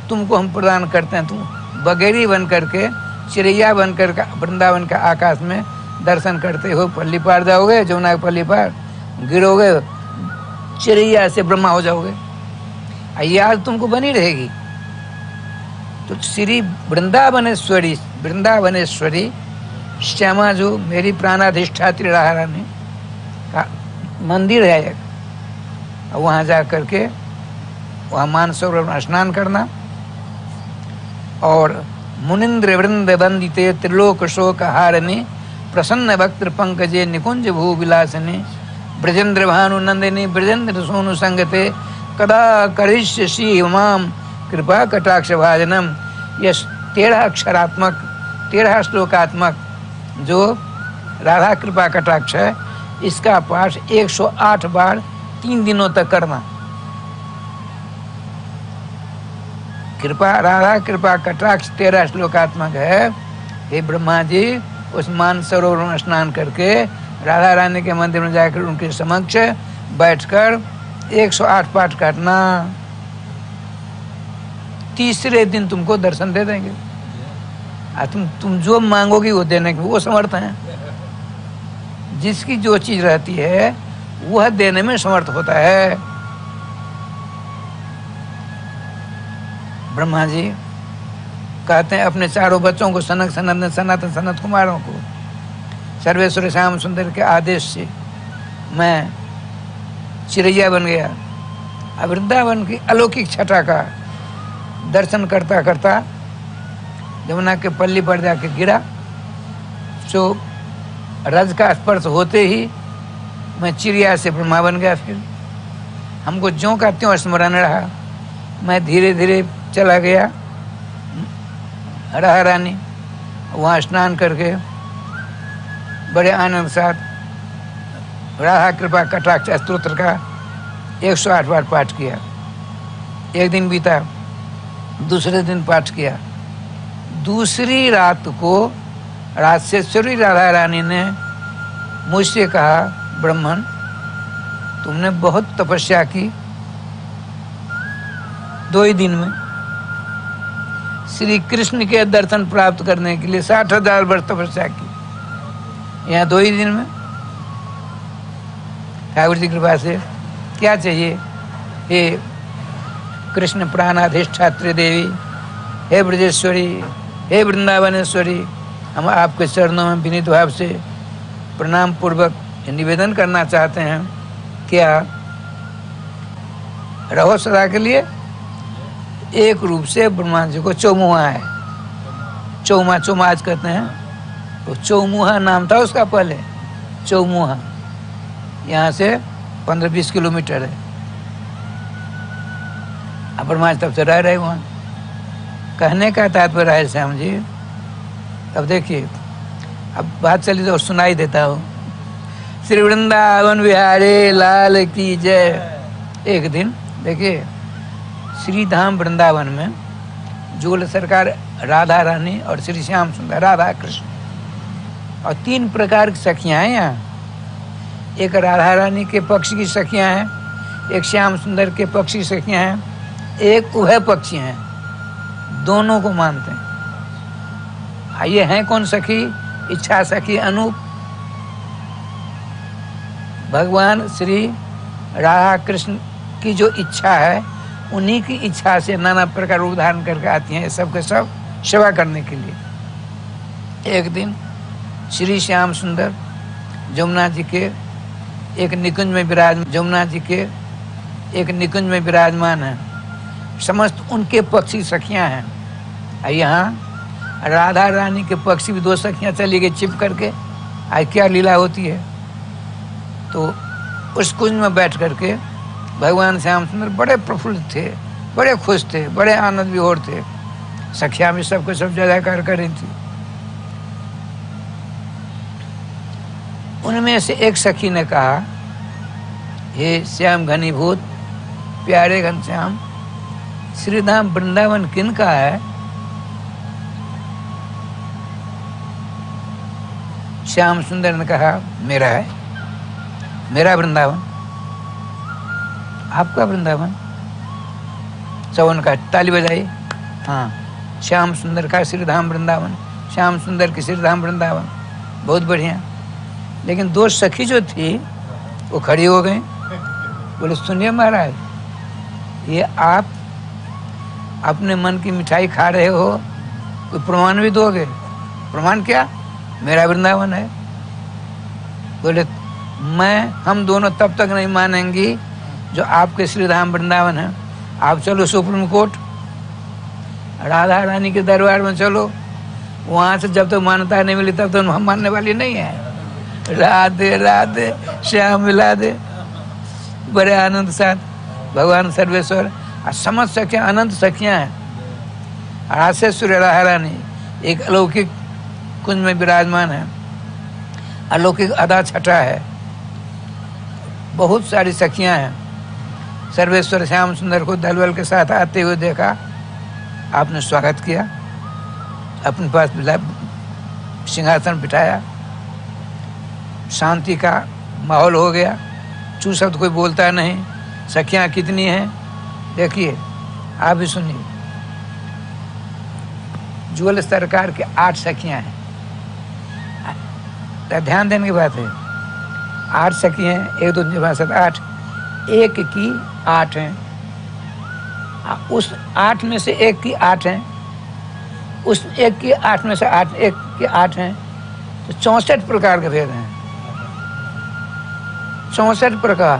तुमको हम प्रदान करते हैं। तुम बगेरी बन करके, चिड़ैया बन करके वृंदावन के आकाश में दर्शन करते हो। पल्ली पार जाओगे, जमुना के पल्ली पार गिरोगे, चिड़ैया से ब्रह्मा हो जाओगे। याद तुमको बनी रहेगी। तो श्री वृंदावनेश्वरी, वृंदावनेश्वरी श्यामा जो मेरी प्राणाधिष्ठात्री राधा रानी का मंदिर है एक, वहाँ जा करके वहाँ मानसरोवर में स्नान करना और मुनिंद्र वृंद वंदिते त्रिलोक शोक हारिणी प्रसन्न वक्त्र पंकजे निकुंज भू विलासिनी ब्रजेंद्र भानु नंदिनी ब्रजेंद्र सोनु संगते कदा करिष्यसि माम कृपा कटाक्ष भाजनम। यह 13 अक्षरात्मक 13 श्लोकात्मक जो राधा कृपा कटाक्ष है, इसका पाठ 108 बार 3 दिनों तक करना। कृपा राधा कृपा कटाक्ष 13 श्लोकात्मक है। हे ब्रह्मा जी, उस मानसरोवर में स्नान करके राधा रानी के मंदिर में जाकर उनके समक्ष बैठकर 108 पाठ करना। तीसरे दिन तुमको दर्शन दे देंगे। तुम जो मांगोगी वो देने के वो समर्थ हैं। जिसकी जो चीज रहती है वह देने में समर्थ होता है। ब्रह्मा जी कहते हैं अपने चारों बच्चों को, सनक सनंदन सनातन सनत कुमारों को, सर्वेश्वर श्याम सुंदर के आदेश से मैं चिड़ैया बन गया। अब वृंदावन की अलौकिक छटा का दर्शन करता करता जमुना के पल्ली पर जाके गिरा। सो रज का स्पर्श होते ही मैं चिड़िया से ब्रह्मा बन गया। फिर हमको ज्यों का त्यों स्मरण रहा। मैं धीरे धीरे चला गया राधा रानी, वहाँ स्नान करके बड़े आनंद के साथ राधा कृपा कटाक्ष स्तोत्र का 108 बार पाठ किया। एक दिन बीता, दूसरे दिन पाठ किया। दूसरी रात को राजसेश्वरी राधा रानी ने मुझसे कहा, ब्राह्मण तुमने बहुत तपस्या की, 2 ही दिन में श्री कृष्ण के दर्शन प्राप्त करने के लिए 60,000 वर्ष तपस्या की। यहाँ 2 ही दिन में ठाकुर जी की कृपा से क्या चाहिए? हे कृष्ण प्राणाधिष्ठात्री देवी, हे ब्रजेश्वरी, हे वृंदावनेश्वरी, हम आपके चरणों में विनीत भाव से प्रणाम पूर्वक निवेदन करना चाहते हैं, क्या रहो सदा के लिए। एक रूप से ब्रह्मा जी को चौमुहा है। चौमा आज कहते हैं, तो चौमुहा नाम था उसका पहले, चौमुहा। यहाँ से 15-20 किलोमीटर है। अब ब्रह्मा जी तब से रह रहे वहाँ। कहने का तात्पर्य है श्याम जी, अब देखिए, अब बात चली तो सुनाई देता हूँ। श्री वृंदावन बिहारी लाल की जय। एक दिन देखिए, श्री धाम वृंदावन में जुगल सरकार राधा रानी और श्री श्याम सुंदर राधा कृष्ण और 3 प्रकार की सखियाँ हैं यहाँ। एक राधा रानी के पक्ष की सखियाँ हैं, एक श्याम सुंदर के पक्ष की सखियाँ हैं, एक उभय पक्षी हैं। दोनों को मानते हैं। ये हैं कौन सखी? इच्छा सखी अनूप। भगवान श्री राधा कृष्ण की जो इच्छा है, उन्हीं की इच्छा से नाना प्रकार रूप धारण करके आती हैं। सब के सब सेवा करने के लिए। एक दिन श्री श्याम सुंदर जमुना जी के एक निकुंज में विराजमान, जमुना जी के एक निकुंज में विराजमान हैं। समस्त उनके पक्षी सखियां हैं। और यहाँ राधा रानी के पक्षी भी 2 सखियां चली गई छिप करके। आज क्या लीला होती है। तो उस कुंज में बैठ करके भगवान श्याम सुंदर बड़े प्रफुल्लित थे, बड़े खुश थे, बड़े आनंद विभोर थे। सखियां भी सबको सब जयकार कर रही थी। उनमें से एक सखी ने कहा, हे श्याम घनीभूत प्यारे घनश्याम, श्रीधाम वृंदावन किन का है? श्याम सुंदर ने कहा, मेरा है, मेरा वृंदावन। आपका वृंदावन? चौवन का ताली बजाई। हाँ, श्याम सुंदर का श्रीधाम वृंदावन, श्याम सुंदर की श्रीधाम वृंदावन। बहुत बढ़िया। लेकिन 2 सखी जो थी वो खड़ी हो गई। बोले, सुनिए महाराज, ये आप अपने मन की मिठाई खा रहे हो, कोई प्रमाण भी दोगे? प्रमाण क्या? मेरा वृंदावन है। बोले, हम दोनों तब तक नहीं मानेंगी जो आपके श्रीधाम वृंदावन है। आप चलो सुप्रीम कोर्ट, राधा रानी के दरबार में चलो। वहाँ से जब तक मान्यता नहीं मिली तब तक हम मानने वाली नहीं है। राधे राधे श्याम मिला दे। बड़े आनंद साथ भगवान सर्वेश्वर और समस्त सखियाँ अनंत सखियाँ हैं। आशेश्वर राधा रानी एक अलौकिक कुंज में विराजमान है। अलौकिक अदा छटा है। बहुत सारी सखियां हैं। सर्वेश्वर श्याम सुंदर को दलबल के साथ आते हुए देखा। आपने स्वागत किया, अपने पास सिंहासन बिठाया। शांति का माहौल हो गया। चू शब्द कोई बोलता नहीं। सखियां कितनी हैं देखिए, आप भी सुनिए। जुगल सरकार के 8 सखियां हैं। ध्यान देने की बात है। 8 सखी हैं, 1 2 3 4 5 7 8। एक की 8 हैं। उस 8 में से एक की 8 हैं। उस एक की 8 में से 8 एक के 8 हैं। तो 64 प्रकार के भेद हैं। 64 प्रकार।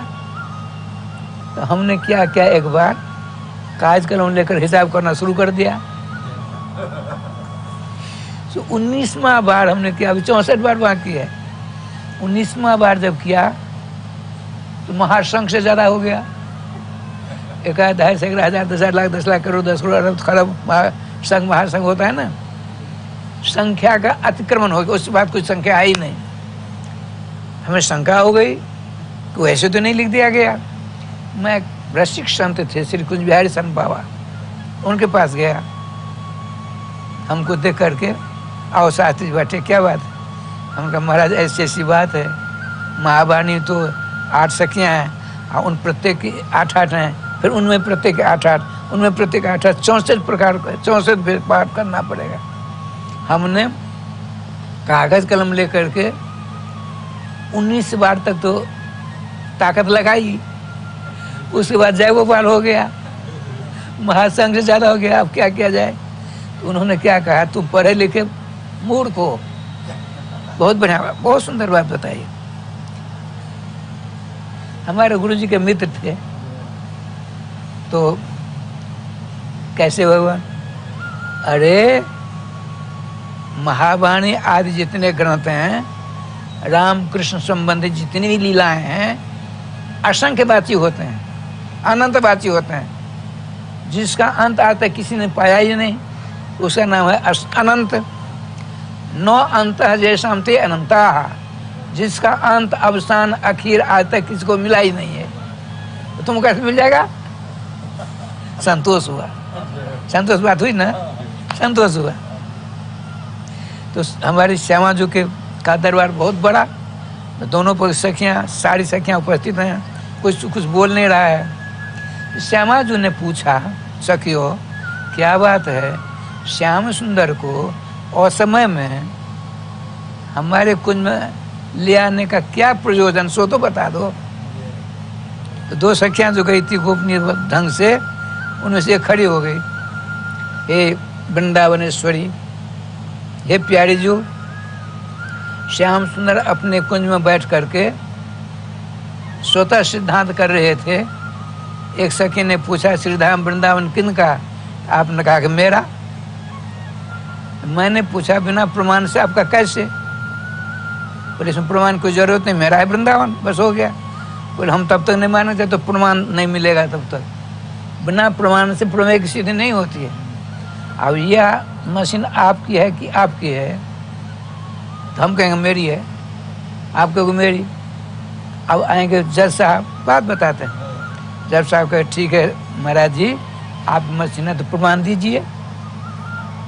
तो हमने क्या क्या एक बार कागज कलम लेकर हिसाब करना शुरू कर दिया। तो 19वां बार हमने किया। अभी 64 बार बाकी है। 19वां बार जब किया तो महासंघ से ज्यादा हो गया। 1 2 3 1000 10 लाख 10 लाख करोड़ 10 करोड़ अरब खरब संघ महासंघ होता है ना। संख्या का अतिक्रमण हो गया। उसके बाद कुछ संख्या आई नहीं। हमें शंका हो गई कि वैसे तो नहीं लिख दिया गया। मैं वृश्चिक संत थे श्री कुंज बिहारी संत बाबा, उनके पास गया। हमको देख करके, आओ शास्त्री जी बैठे, क्या बात है? हम कहा, महाराज ऐसी ऐसी बात है। महावाणी तो 8 सखियाँ हैं और उन प्रत्येक की 8 हैं। फिर उनमें प्रत्येक 8 उनमें प्रत्येक 8 64 प्रकार 64 पाठ करना पड़ेगा। हमने कागज कलम लेकर के 19 बार तक तो ताकत लगाई। उसके बाद जय गोपाल हो गया, महासंघ से ज्यादा हो गया। अब क्या किया जाए? तो उन्होंने क्या कहा, तुम पढ़े लिखे मूर्ख हो। बहुत बढ़िया, बहुत सुंदर बात बताई। हमारे गुरुजी के मित्र थे। तो कैसे भगवान? अरे महावाणी आदि जितने ग्रंथ हैं, राम कृष्ण संबंधित जितनी भी लीलाएं हैं, असंख्यवाची होते हैं, अनंतवाची होते हैं। जिसका अंत आज तक किसी ने पाया ही नहीं, उसका नाम है अनंत। नौ अंत जैसा ते अनंता। जिसका अंत अवसान आखिर आज तक किसी को मिला ही नहीं है, तो तुम कैसे मिल जाएगा? संतोष हुआ। संतोष बात हुई ना, संतोष हुआ। तो हमारी श्यामा जी के का दरबार बहुत बड़ा। दोनों पर सखियाँ, सारी सखियाँ उपस्थित हैं। कुछ बोल नहीं रहा है। श्यामा जी ने पूछा, सखियों क्या बात है, श्याम सुंदर को असमय में हमारे कुंज में ले आने का क्या प्रयोजन, सो तो बता दो। तो 2 सखियाँ जो गई थी गोपनीय ढंग से, उनमें से एक खड़ी हो गई। हे वृंदावनेश्वरी, हे प्यारी जो, श्याम सुंदर अपने कुंज में बैठ करके स्वतः सिद्धांत कर रहे थे। एक सखी ने पूछा, श्रीधाम वृंदावन किनका? आपने कहा कि मेरा। मैंने पूछा, बिना प्रमाण से आपका कैसे? बोले इसमें प्रमाण की जरूरत नहीं, मेरा है वृंदावन, बस हो गया। बोले हम तब तक नहीं मानते तो प्रमाण नहीं मिलेगा तब तक। बिना प्रमाण से प्रमेय की सिद्धि नहीं होती है। अब यह मशीन आपकी है कि आपकी है? तो हम कहेंगे मेरी है, आप कहोगे मेरी। अब आएंगे जज साहब, बात बताते हैं। जज साहब कहे ठीक है महाराज जी, आप मशीन है तो प्रमाण दीजिए,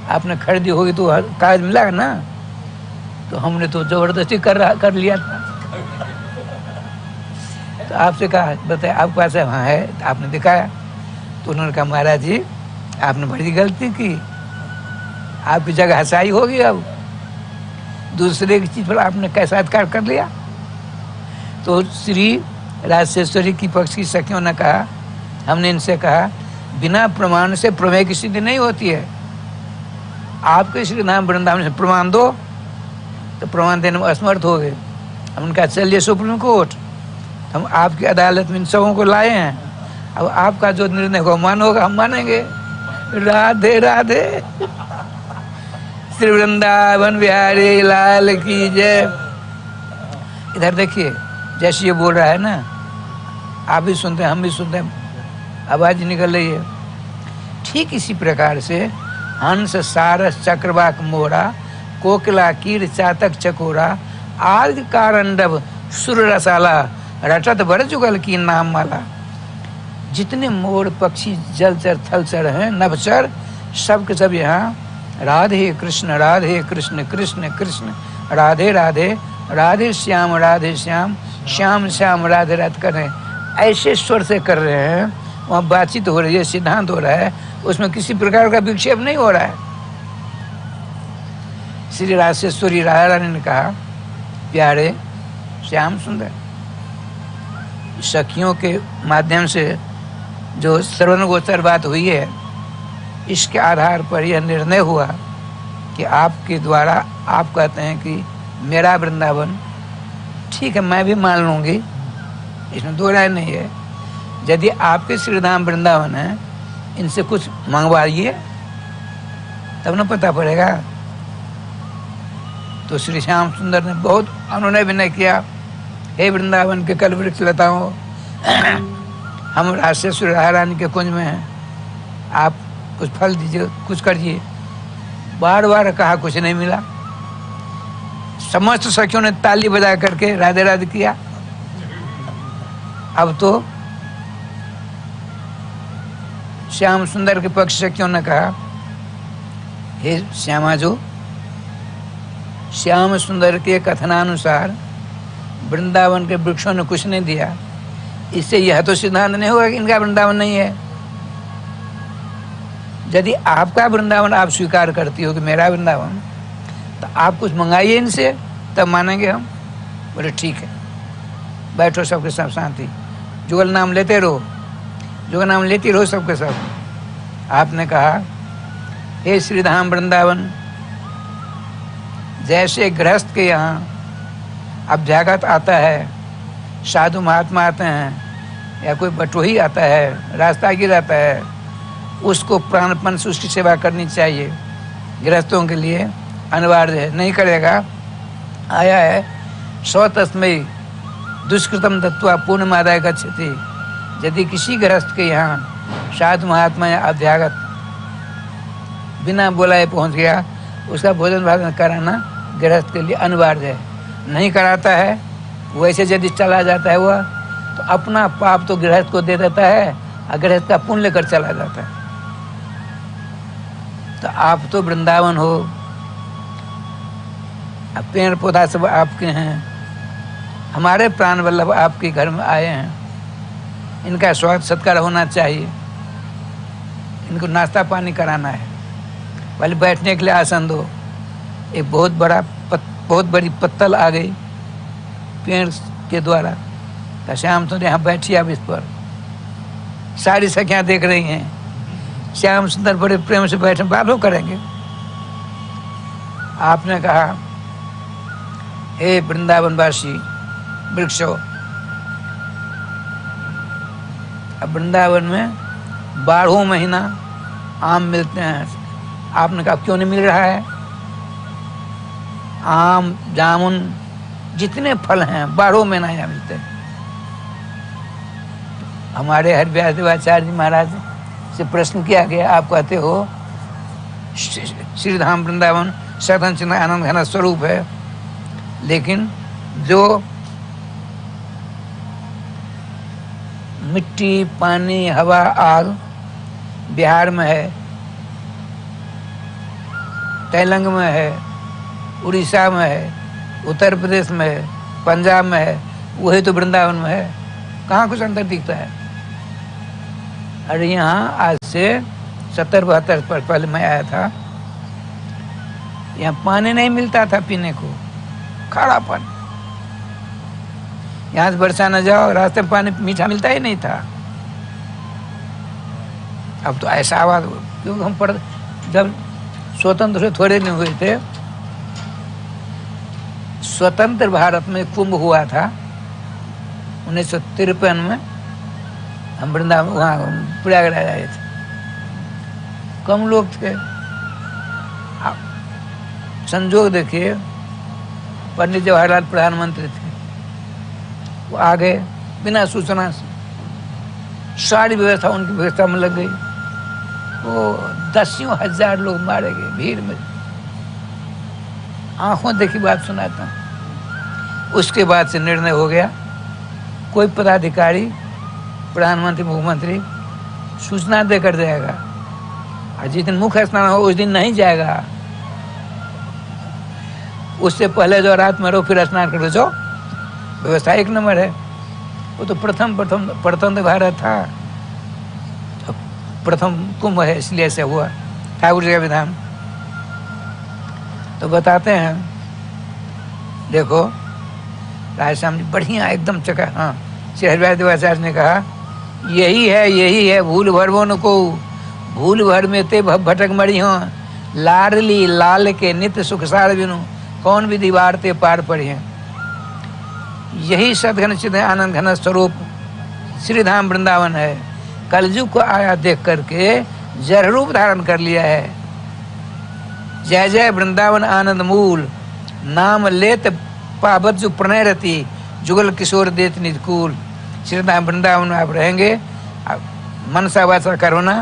आपने खरीदी होगी तो कागज मिला ना। तो हमने तो जबरदस्ती कर लिया था। तो आपसे कहा बताए आपके पास है? हाँ है। तो आपने दिखाया तो उन्होंने कहा महाराज जी आपने बड़ी गलती की, आपकी जगह हंसाई होगी। अब दूसरे की चीज पर आपने कैसा अधिकार कर लिया? तो श्री राजेश्वरी की पक्ष की सखियों ने कहा, हमने इनसे कहा बिना प्रमाण से प्रमेय की सिद्धि नहीं होती है। आपके श्री नाम वृंदावन से प्रमाण दो, तो प्रमाण देने में असमर्थ हो गए। हमने कहा चलिए सुप्रीम कोर्ट, हम आपकी अदालत में इन सबों को लाए हैं, अब आपका जो निर्णय हो मान होगा हम मानेंगे। राधे राधे, श्री वृंदावन बिहारी लाल की जय। इधर देखिए, जैसे ये बोल रहा है ना, आप भी सुनते हैं हम भी सुनते हैं, आवाज निकल रही है। ठीक इसी प्रकार से हंस सारस चक्रवाक मोरा, कोकिला कीर चातक चकोरा, आदि कारंडव सुर रसाला, रटत भर जुगल की नाम माला। जितने मोर पक्षी जलचर थलचर हैं, नभचर, सब के सब यहाँ राधे कृष्ण कृष्ण कृष्ण राधे राधे, राधे श्याम श्याम श्याम राधे राधे कर रहे हैं। ऐसे स्वर से कर रहे हैं, वहाँ बातचीत हो रही है, सिद्धांत हो रहा है, उसमें किसी प्रकार का विक्षेप नहीं हो रहा है। श्री राजेश्वरी राधा रानी ने कहा, प्यारे श्याम सुंदर, सखियों के माध्यम से जो श्रवण गोचर बात हुई है, इसके आधार पर यह निर्णय हुआ कि आपके द्वारा आप कहते हैं कि मेरा वृंदावन, ठीक है मैं भी मान लूँगी, इसमें दो राय नहीं है। यदि आपके श्रीधाम वृंदावन है, इनसे कुछ मंगवाइए तब न पता पड़ेगा। तो श्री श्याम सुंदर ने बहुत अनुनय विनय किया, हे वृंदावन के कल वृक्ष लताओं, हम राजेश्वरी राधा रानी के कुंज में हैं, आप कुछ फल दीजिए, कुछ करिए। बार बार कहा, कुछ नहीं मिला। समस्त सखियों ने ताली बजा करके राधे राधे किया। अब तो श्याम सुंदर के पक्ष सखियों ने कहा, हे श्यामा जो, श्याम सुंदर के कथनानुसार वृंदावन के वृक्षों ने कुछ नहीं दिया, इससे यह तो सिद्धांत नहीं होगा कि इनका वृंदावन नहीं है। यदि आपका वृंदावन आप स्वीकार करती हो कि मेरा वृंदावन, तो आप कुछ मंगाइए इनसे, तब मानेंगे हम। बोले ठीक है, बैठो सबके सब शांति, जुगल नाम लेते रहो, जुगल नाम लेती रहो सबके सब। आपने कहा, हे श्रीधाम वृंदावन, जैसे गृहस्थ के यहाँ अभ्यागत आता है, साधु महात्मा आते हैं, या कोई बटोही आता है, रास्ता गिराता है, उसको प्राणपन से उसकी सेवा करनी चाहिए। गृहस्थों के लिए अनिवार्य है, नहीं करेगा, आया है 100 तस्मै दुष्कृतम दत्वा पूर्णमादाय गच्छति। यदि किसी गृहस्थ के यहाँ साधु महात्मा या अभ्यागत बिना बुलाए पहुँच गया, उसका भोजन भाजन कराना गृहस्थ के लिए अनिवार्य है। नहीं कराता है, वैसे यदि चला जाता है वह, तो अपना पाप तो गृहस्थ को दे देता है और गृहस्थ का पुण्य लेकर चला जाता है। तो आप तो वृंदावन हो, पेड़ पौधा सब आपके हैं, हमारे प्राण वल्लभ आपके घर में आए हैं, इनका स्वागत सत्कार होना चाहिए, इनको नाश्ता पानी कराना है, पहले बैठने के लिए आसन दो। एक बहुत बड़ी पत्तल आ गई पेड़ के द्वारा, तो श्याम सुंदर यहाँ बैठिए आप इस पर। सारी सखियाँ देख रही हैं, श्याम सुंदर बड़े प्रेम से बैठे बात हो करेंगे। आपने कहा, हे वृंदावनवासी वृक्षों, अब वृंदावन में 12 महीना आम मिलते हैं। आपने कहा क्यों नहीं मिल रहा है? आम जामुन जितने फल हैं 12 महीना यहाँ मिलते हैं। हमारे हरिव्यास देवाचार्य जी महाराज से प्रश्न किया गया, आप कहते हो श्रीधाम वृंदावन सतन चिन्ह आनंद घन स्वरूप है, लेकिन जो मिट्टी पानी हवा आग बिहार में है, तेलंग में है, उड़ीसा में है, उत्तर प्रदेश में है, पंजाब में है, वही तो वृंदावन में है। कहाँ कुछ अंतर दिखता है? अरे यहाँ आज से 70-72 पर पहले मैं आया था, यहाँ पानी नहीं मिलता था पीने को, खारा पानी। यहाँ से बरसा न जाओ, रास्ते में पानी मीठा मिलता ही नहीं था। अब तो ऐसा आवाज, क्योंकि हम जब स्वतंत्र से थोड़े नहीं हुए थे, स्वतंत्र भारत में कुंभ हुआ था 1953 में। हम वृंदावन वहाँ प्रयागराज आए थे, कम लोग थे। संजोग देखिए, पंडित जवाहरलाल प्रधानमंत्री थे, वो आ गए बिना सूचना से, सारी व्यवस्था उनकी व्यवस्था में लग गई। वो 10,000 लोग मारे गए भीड़ में। आंखों देखी बात सुनाता हूँ। उसके बाद से निर्णय हो गया, कोई पदाधिकारी, प्रधानमंत्री, मुख्यमंत्री सूचना देकर जाएगा, और जिस दिन मुख्य स्नान हो उस दिन नहीं जाएगा। उससे पहले जो रात में रहो फिर स्नान कर जाओ, व्यवस्था 1 नंबर है। वो तो प्रथम भारत था, प्रथम कुंभ है, इसलिए ऐसा हुआ ठाकुर जी का विधान। तो बताते हैं, देखो राजश्याम जी बढ़िया एकदम चका। हाँ, श्री हरिव्यास देवाचार्य ने कहा, यही है भूल भर वो न को, भूल भर में ते भटक मरी हो, लाडली लाल के नित्य सुख सार बिनु, कौन विधि वारते पार पड़ी हैं। यही सदघन चिद आनंद घन स्वरूप श्रीधाम वृंदावन है। कलयुग को आया देख करके जड़ रूप धारण कर लिया है। जय जय वृंदावन आनंद मूल, नाम लेत पावत जो प्रणय रति, जुगल किशोर देत निजकूल। श्रीधाम वृंदावन में आप रहेंगे, मनसा वाचा करोना,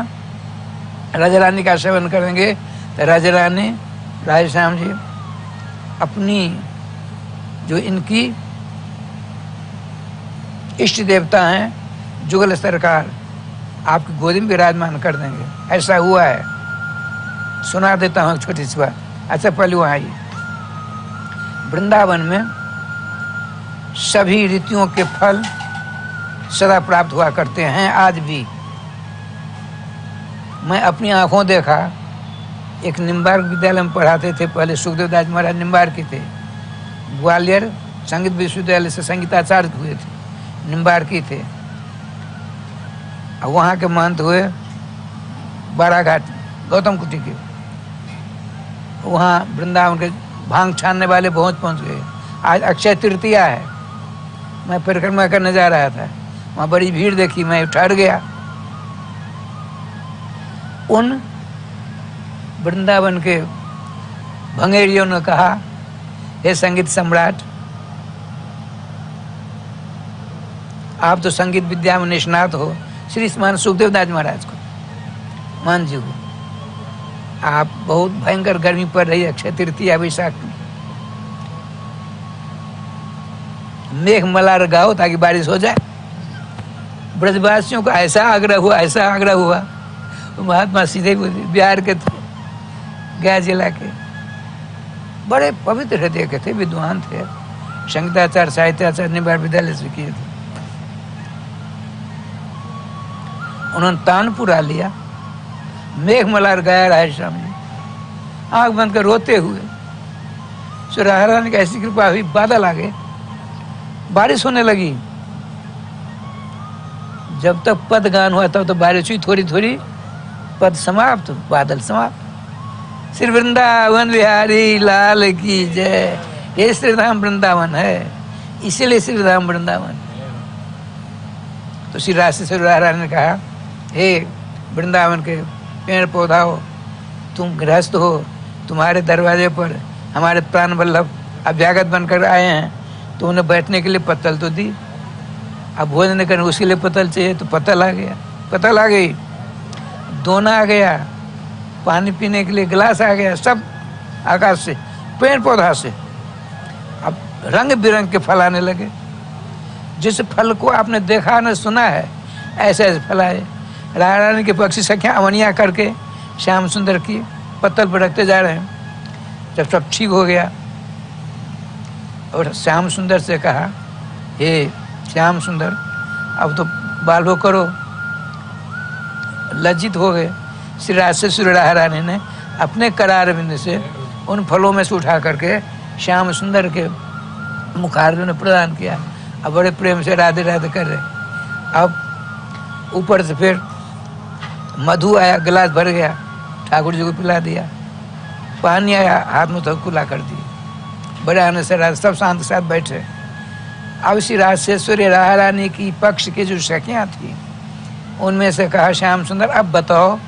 राजा रानी का सेवन करेंगे, तो राजा रानी राजश्याम जी अपनी जो इनकी इष्ट देवता हैं जुगल सरकार आपकी गोदी में विराजमान कर देंगे। ऐसा हुआ है, सुना देता हूँ एक छोटी सी बात। अच्छा, पहले वहाँ आइए। वृंदावन में सभी ऋतुओं के फल सदा प्राप्त हुआ करते हैं, आज भी। मैं अपनी आंखों देखा, एक निम्बार्क विद्यालय में पढ़ाते थे पहले, सुखदेव दास महाराज निम्बार्क के थे। ग्वालियर संगीत विश्वविद्यालय से संगीताचार्य हुए थे, निम्बार्की थे। और वहाँ के महंत हुए बाराघाट गौतम कुटी के। वहाँ वृंदावन के भांग छानने वाले पहुँच गए। आज अक्षय तृतीया है, मैं परिक्रमा करने जा रहा था, वहाँ बड़ी भीड़ देखी, मैं ठहर गया। उन वृंदावन के भंगेरियों ने कहा, हे संगीत सम्राट, आप तो संगीत विद्या में निष्णात हो। श्री मान सुखदेव दास महाराज को, मान जी को, आप बहुत भयंकर गर्मी पड़ रही है, अक्षय तृतीया वैशाख में, मेघ मलार गाओ ताकि बारिश हो जाए। ब्रजवासियों को ऐसा आग्रह हुआ। महात्मा सीधे बिहार के थे, गया जिला के, बड़े पवित्र हृदय के थे, विद्वान थे, संगीताचार्य साहित्याचार्य निम्बार विद्यालय से किए थे। उन्होंने तानपुरा लिया, मेघ मलार गाया राजश्याम जी, आंख बंद कर रोते हुए। सुराहरा की ऐसी कृपा हुई, बादल आ गए, बारिश होने लगी। जब तक पद गान हुआ तब तो बारिश हुई थोड़ी थोड़ी, पद समाप्त, बादल समाप्त। श्री वृंदावन बिहारी लाल की जय। ये श्री धाम वृंदावन है, इसीलिए श्री धाम वृंदावन। तो श्री राशेश्वर राधा ने कहा, हे वृंदावन के पेड़ पौधा हो, तुम गृहस्थ हो, तुम्हारे दरवाजे पर हमारे प्राण वल्लभ अभ्यागत बनकर आए हैं, तो उन्हें बैठने के लिए पत्तल तो दी। अब भोजन करने उसके लिए पत्तल चाहिए, तो पत्तल आ गया, पत्तल आ गई, दोना आ गया, पानी पीने के लिए गिलास आ गया, सब आकाश से, पेड़ पौधा से। अब रंग बिरंग के फल आने लगे। जिस फल को आपने देखा न सुना है, ऐसे ऐसे फल आए। राधा रानी के पक्षी सखियाँ अवनियाँ करके श्याम सुंदर की पत्तल पर रखते जा रहे हैं। जब सब ठीक हो गया और श्याम सुंदर से कहा, हे श्याम सुंदर, अब तो बाल्हो करो। लज्जित हो गए। श्री राशेश्वर राधा रानी ने अपने करार बिंद से उन फलों में से उठा करके श्याम सुंदर के मुखारविंद में प्रदान किया। अब बड़े प्रेम से राधे राधे कर रहे। अब ऊपर से फिर मधु आया, गिलास भर गया, ठाकुर जी को पिला दिया। पानी आया, हाथ में तो कुला कर दिया। बड़े आनंद से राधे सब शांत साथ बैठे। अब श्री राशेश्वरी राधा रानी की पक्ष की जो सखियाँ थी, उनमें से कहा, श्याम सुंदर अब बताओ,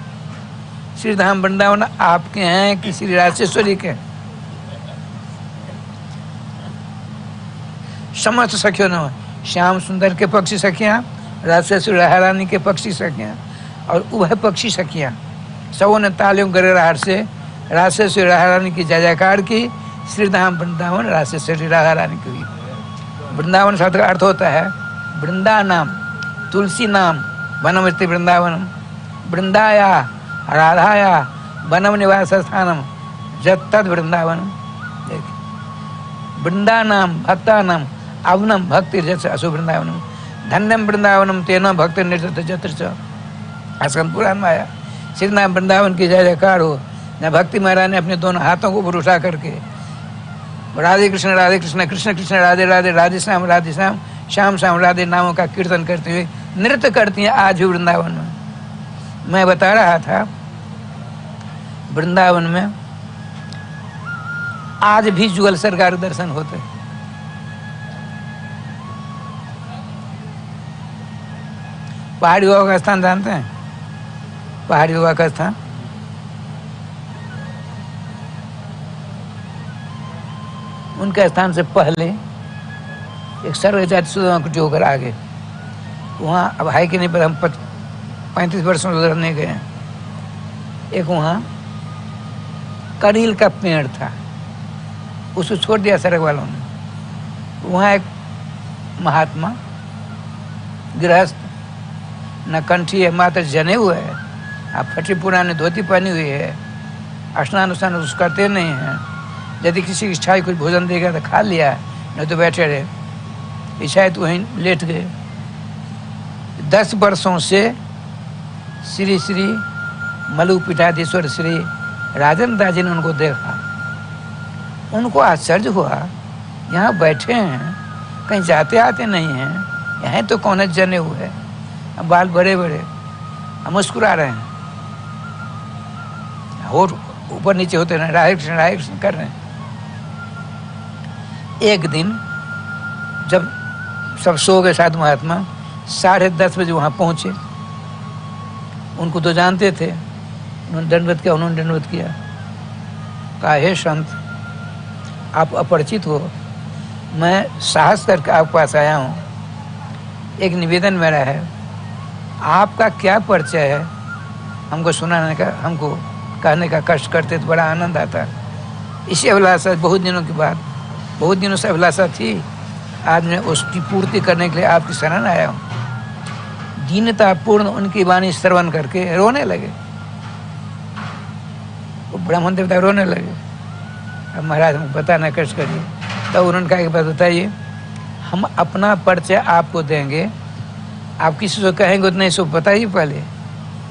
श्री धाम वृंदावन आपके हैं कि श्री राशेश्वरी के? समस्त सखियों ने, श्याम सुंदर के पक्षी सखियाँ, राशेश्वरी राधा रानी के पक्षी सखियाँ और वह पक्षी सखियाँ, सबों ने तालियों गड़गड़ाहट से राशेश्वरी राधा रानी की जय जयकार की। श्री धाम वृंदावन राशेश्वरी राधा रानी की हुई। वृंदावन शब्द का अर्थ होता है वृंदा नाम, तुलसी नाम, वनमस्ति वृंदावनम, वृंदाया राधाया वनम निवास स्थानम जत्तद वृंदावनम। देखिए, वृंदा नाम भक्ता नाम अवनम भक्ति जस असु वृंदावनम, धन्यम वृंदावनम तेना भक्त निर्जत जत्र असकन पुराण में आया। श्री नाम वृंदावन की जय जयकार हो। न भक्ति महाराज ने अपने दोनों हाथों को ऊपर उठा करके राधे कृष्ण कृष्ण कृष्ण राधे राधे, राधे श्याम श्याम श्याम राधे नामों का कीर्तन करते हुए नृत्य करती हैं आज भी वृंदावन में। मैं बता रहा था, वृंदावन में आज भी जुगल सरकार दर्शन होते हैं। पहाड़ी बाबा का स्थान जानते हैं? पहाड़ी बाबा का स्थान उनके स्थान से पहले एक सर्व जाति सुदामा कुटी होकर आगे, वहाँ अब है कि नहीं पर हम 35 वर्षों से रहने गए। एक वहाँ करील का पेड़ था, उसको छोड़ दिया सड़क वालों ने। वहाँ एक महात्मा गृहस्थ, न कंठी है, मात्र जने हुए है, आप फटी पुरानी धोती पहनी हुई है, स्नान उस्नान उस करते नहीं हैं। यदि किसी की इच्छा कुछ भोजन देगा तो खा लिया, नहीं तो बैठे रहे, इच्छा तो वहीं लेट गए। 10 वर्षों से श्री श्री मलु पीठाधीश्वर श्री राजन दास जी ने उनको देखा। उनको आश्चर्य हुआ, यहाँ बैठे हैं, कहीं जाते आते नहीं हैं, यहाँ तो कौन जने हुए हैं, बाल बड़े बड़े, मुस्कुरा रहे हैं, और ऊपर नीचे होते रहे, राधे कृष्ण कर रहे हैं। एक दिन जब सब सो गए साधु महात्मा, 10:30 बजे वहाँ पहुँचे। उनको तो जानते थे, उन्होंने दंडवत किया, कहा, हे संत, आप अपरिचित हो, मैं साहस करके आपके पास आया हूँ। एक निवेदन मेरा है, आपका क्या परिचय है, हमको सुनाने का, हमको कहने का कष्ट करते तो बड़ा आनंद आता। इसी अभिलाषा बहुत दिनों से अभिलाषा थी, आज मैं उसकी पूर्ति करने के लिए आपकी शरण आया हूँ। दीनता पूर्ण उनकी वाणी श्रवण करके रोने लगे, वो ब्राह्मण देवता रोने लगे। अब महाराज हमको बताना कष्ट करिए। तब उन्होंने कहा, एक बात बताइए, हम अपना परिचय आपको देंगे, आप किसी से कहेंगे उतना ही सो बताइए। पहले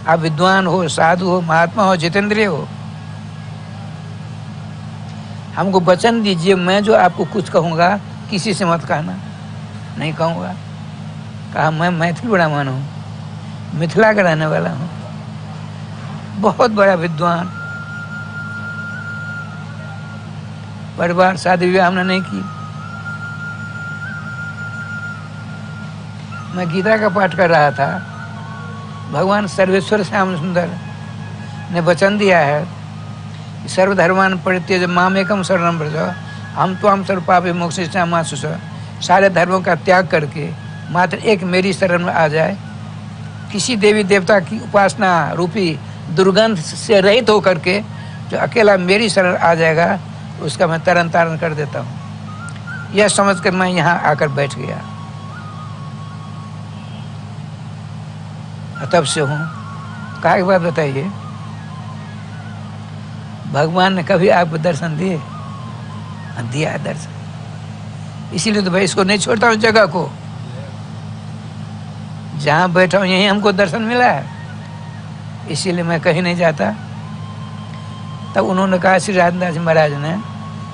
आप विद्वान हो, साधु हो, महात्मा हो, जितेंद्रिय हो, हमको वचन दीजिए, मैं जो आपको कुछ कहूँगा किसी से मत कहना। नहीं कहूँगा। कहा, मैं मैथिल ब्राह्मण हूँ, मिथिला का रहने वाला हूँ, बहुत बड़ा विद्वान, परिवार शादी विवाह हमने नहीं की। मैं गीता का पाठ कर रहा था। भगवान सर्वेश्वर श्याम सुंदर ने वचन दिया है, सर्वधर्मान परित्यज्य मामेकम शरणं व्रज हम त्वां सर्वपापे मोक्षयिष्यामि मा शुचः। सारे धर्मों का त्याग करके मात्र एक मेरी शरण में आ जाए, किसी देवी देवता की उपासना रूपी दुर्गंध से रहित होकर के जो अकेला मेरी शरण आ जाएगा, उसका मैं तरन तारण कर देता हूँ। यह समझकर मैं यहाँ आकर बैठ गया। तब से हूँ। कहा एक बात बताइए, भगवान ने कभी आपको दर्शन दिए? दिया है दर्शन। इसीलिए तो भाई इसको नहीं छोड़ता हूँ, जगह को जहाँ बैठा हूँ यहीं हमको दर्शन मिला है, इसीलिए मैं कहीं नहीं जाता। तब उन्होंने कहा श्री रामदास जी महाराज ने,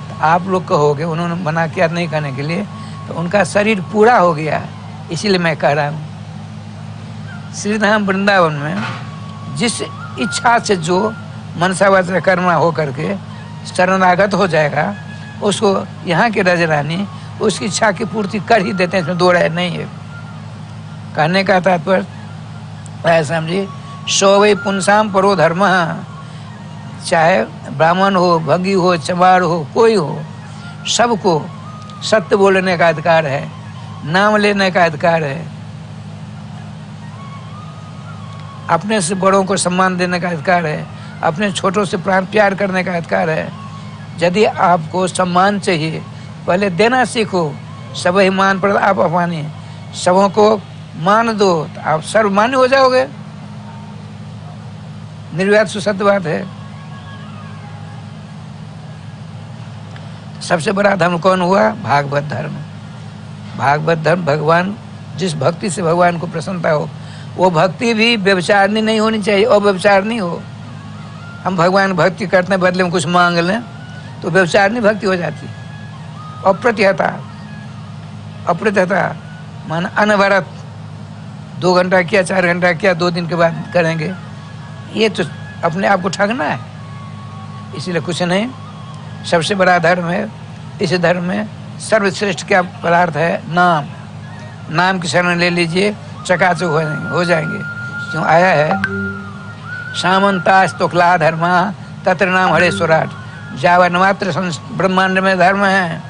तो आप लोग कहोगे उन्होंने मना किया नहीं करने के लिए, तो उनका शरीर पूरा हो गया, इसीलिए मैं कह रहा हूँ। श्री धाम वृंदावन में जिस इच्छा से जो मनसा वाचा कर्मा हो करके शरणागत हो जाएगा, उसको यहाँ के राजा रानी उसकी इच्छा की पूर्ति कर ही देते हैं, इसमें दो राय नहीं है। कहने का तात्पर्य समझिए, सौवै पुंसाम परो धर्म, चाहे ब्राह्मण हो, भंगी हो, चमार हो, कोई हो, सबको सत्य बोलने का अधिकार है, नाम लेने का अधिकार है, अपने से बड़ों को सम्मान देने का अधिकार है, अपने छोटों से प्राण प्यार करने का अधिकार है। यदि आपको सम्मान चाहिए, पहले देना सीखो। सब ही मान पर आप अपमानी, सबों को मान दो तो आप सर्वमान्य हो जाओगे। निर्व्याज सुसत्य बात है। सबसे बड़ा धर्म कौन हुआ? भागवत धर्म। भागवत धर्म, भगवान जिस भक्ति से भगवान को प्रसन्नता हो, वो भक्ति भी व्यभिचारनी नहीं होनी चाहिए, अव्यभिचारनी हो। हम भगवान भक्ति करते हैं, बदले में कुछ मांग लें तो व्यभिचारनी भक्ति हो जाती है। अप्रतिहता, अप्रतिहता मान अनवरत, 2 घंटा किया, 4 घंटा किया, 2 दिन के बाद करेंगे, ये तो अपने आप को ठगना है। इसीलिए कुछ नहीं। सबसे बड़ा धर्म है। इस धर्म में सर्वश्रेष्ठ क्या पदार्थ है? नाम। नाम की शरण ले लीजिए, चकाचक हो जाएंगे। क्यों आया है? सामंतास तोखला धर्मा तत्र नाम हरेश्वराट। जावन मात्र ब्रह्मांड में धर्म है,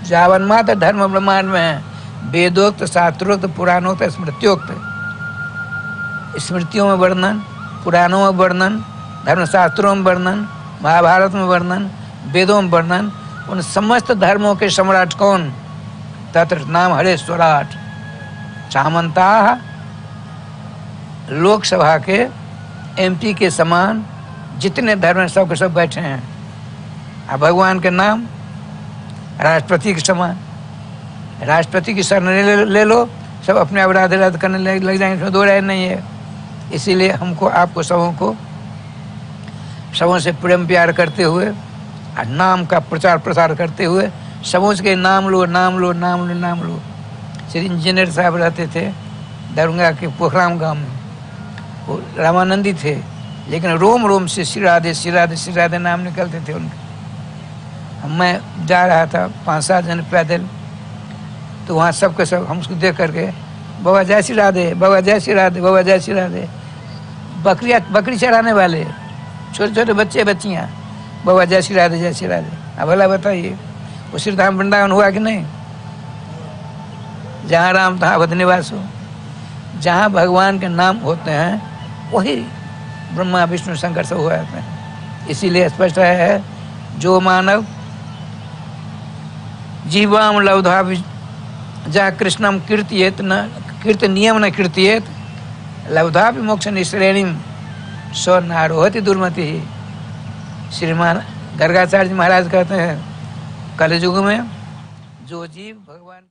जावन मात्र धर्म ब्रह्मांड में है। वेदोक्त, शास्त्रोक्त, पुराणोक्त, स्मृत्योक्त। स्मृतियों में वर्णन, पुराणों में वर्णन, धर्मशास्त्रों में वर्णन, महाभारत में वर्णन, वेदों में वर्णन। उन समस्त धर्मों के सम्राट कौन? तत्र नाम हरेश्वराट। सामंता लोकसभा के MP के समान जितने धर्म सब के सब बैठे हैं। अब भगवान के नाम राष्ट्रपति के समान। राष्ट्रपति की शरण ले लो, सब अपने अपराध रद्द करने लग जाएंगे, इसमें दो राय नहीं है। इसीलिए हमको, आपको, सबों से प्रेम प्यार करते हुए और नाम का प्रचार प्रसार करते हुए, सबों के नाम लो, नाम लो, नाम लो, नाम लो। श्री इंजीनियर साहब रहते थे दरभंगा के पोखराम गांव में। वो रामानंदी थे, लेकिन रोम रोम से श्री राधे श्री राधे श्री राधे नाम निकलते थे उनके। मैं जा रहा था 5-7 जन पैदल, तो वहाँ सबके सब हम उसको देख करके बाबा जय श्री राधे, बाबा जय श्री राधे, बाबा जय श्री राधे। बकरी चराने वाले छोटे छोटे बच्चे बच्चियाँ, बाबा जय श्री राधे, जय श्री राधे। अब भला बताइए, वो श्री धाम वृंदावन हुआ कि नहीं? जहाँ राम तहाँ भद निवास हो। जहाँ भगवान के नाम होते हैं वही ब्रह्मा विष्णु शंकर सब हो जाते हैं। इसीलिए स्पष्ट है, जो मानव जीवाम लब्ध्वा जहाँ कृष्णम कीर्तयेत न कीर्तनियम न कीर्तयेत लब्ध्वा मोक्ष निश्रेणीम सो नारोहति दुर्मति। श्रीमान गर्गाचार्य महाराज कहते हैं, कलयुग में जो जीव भगवान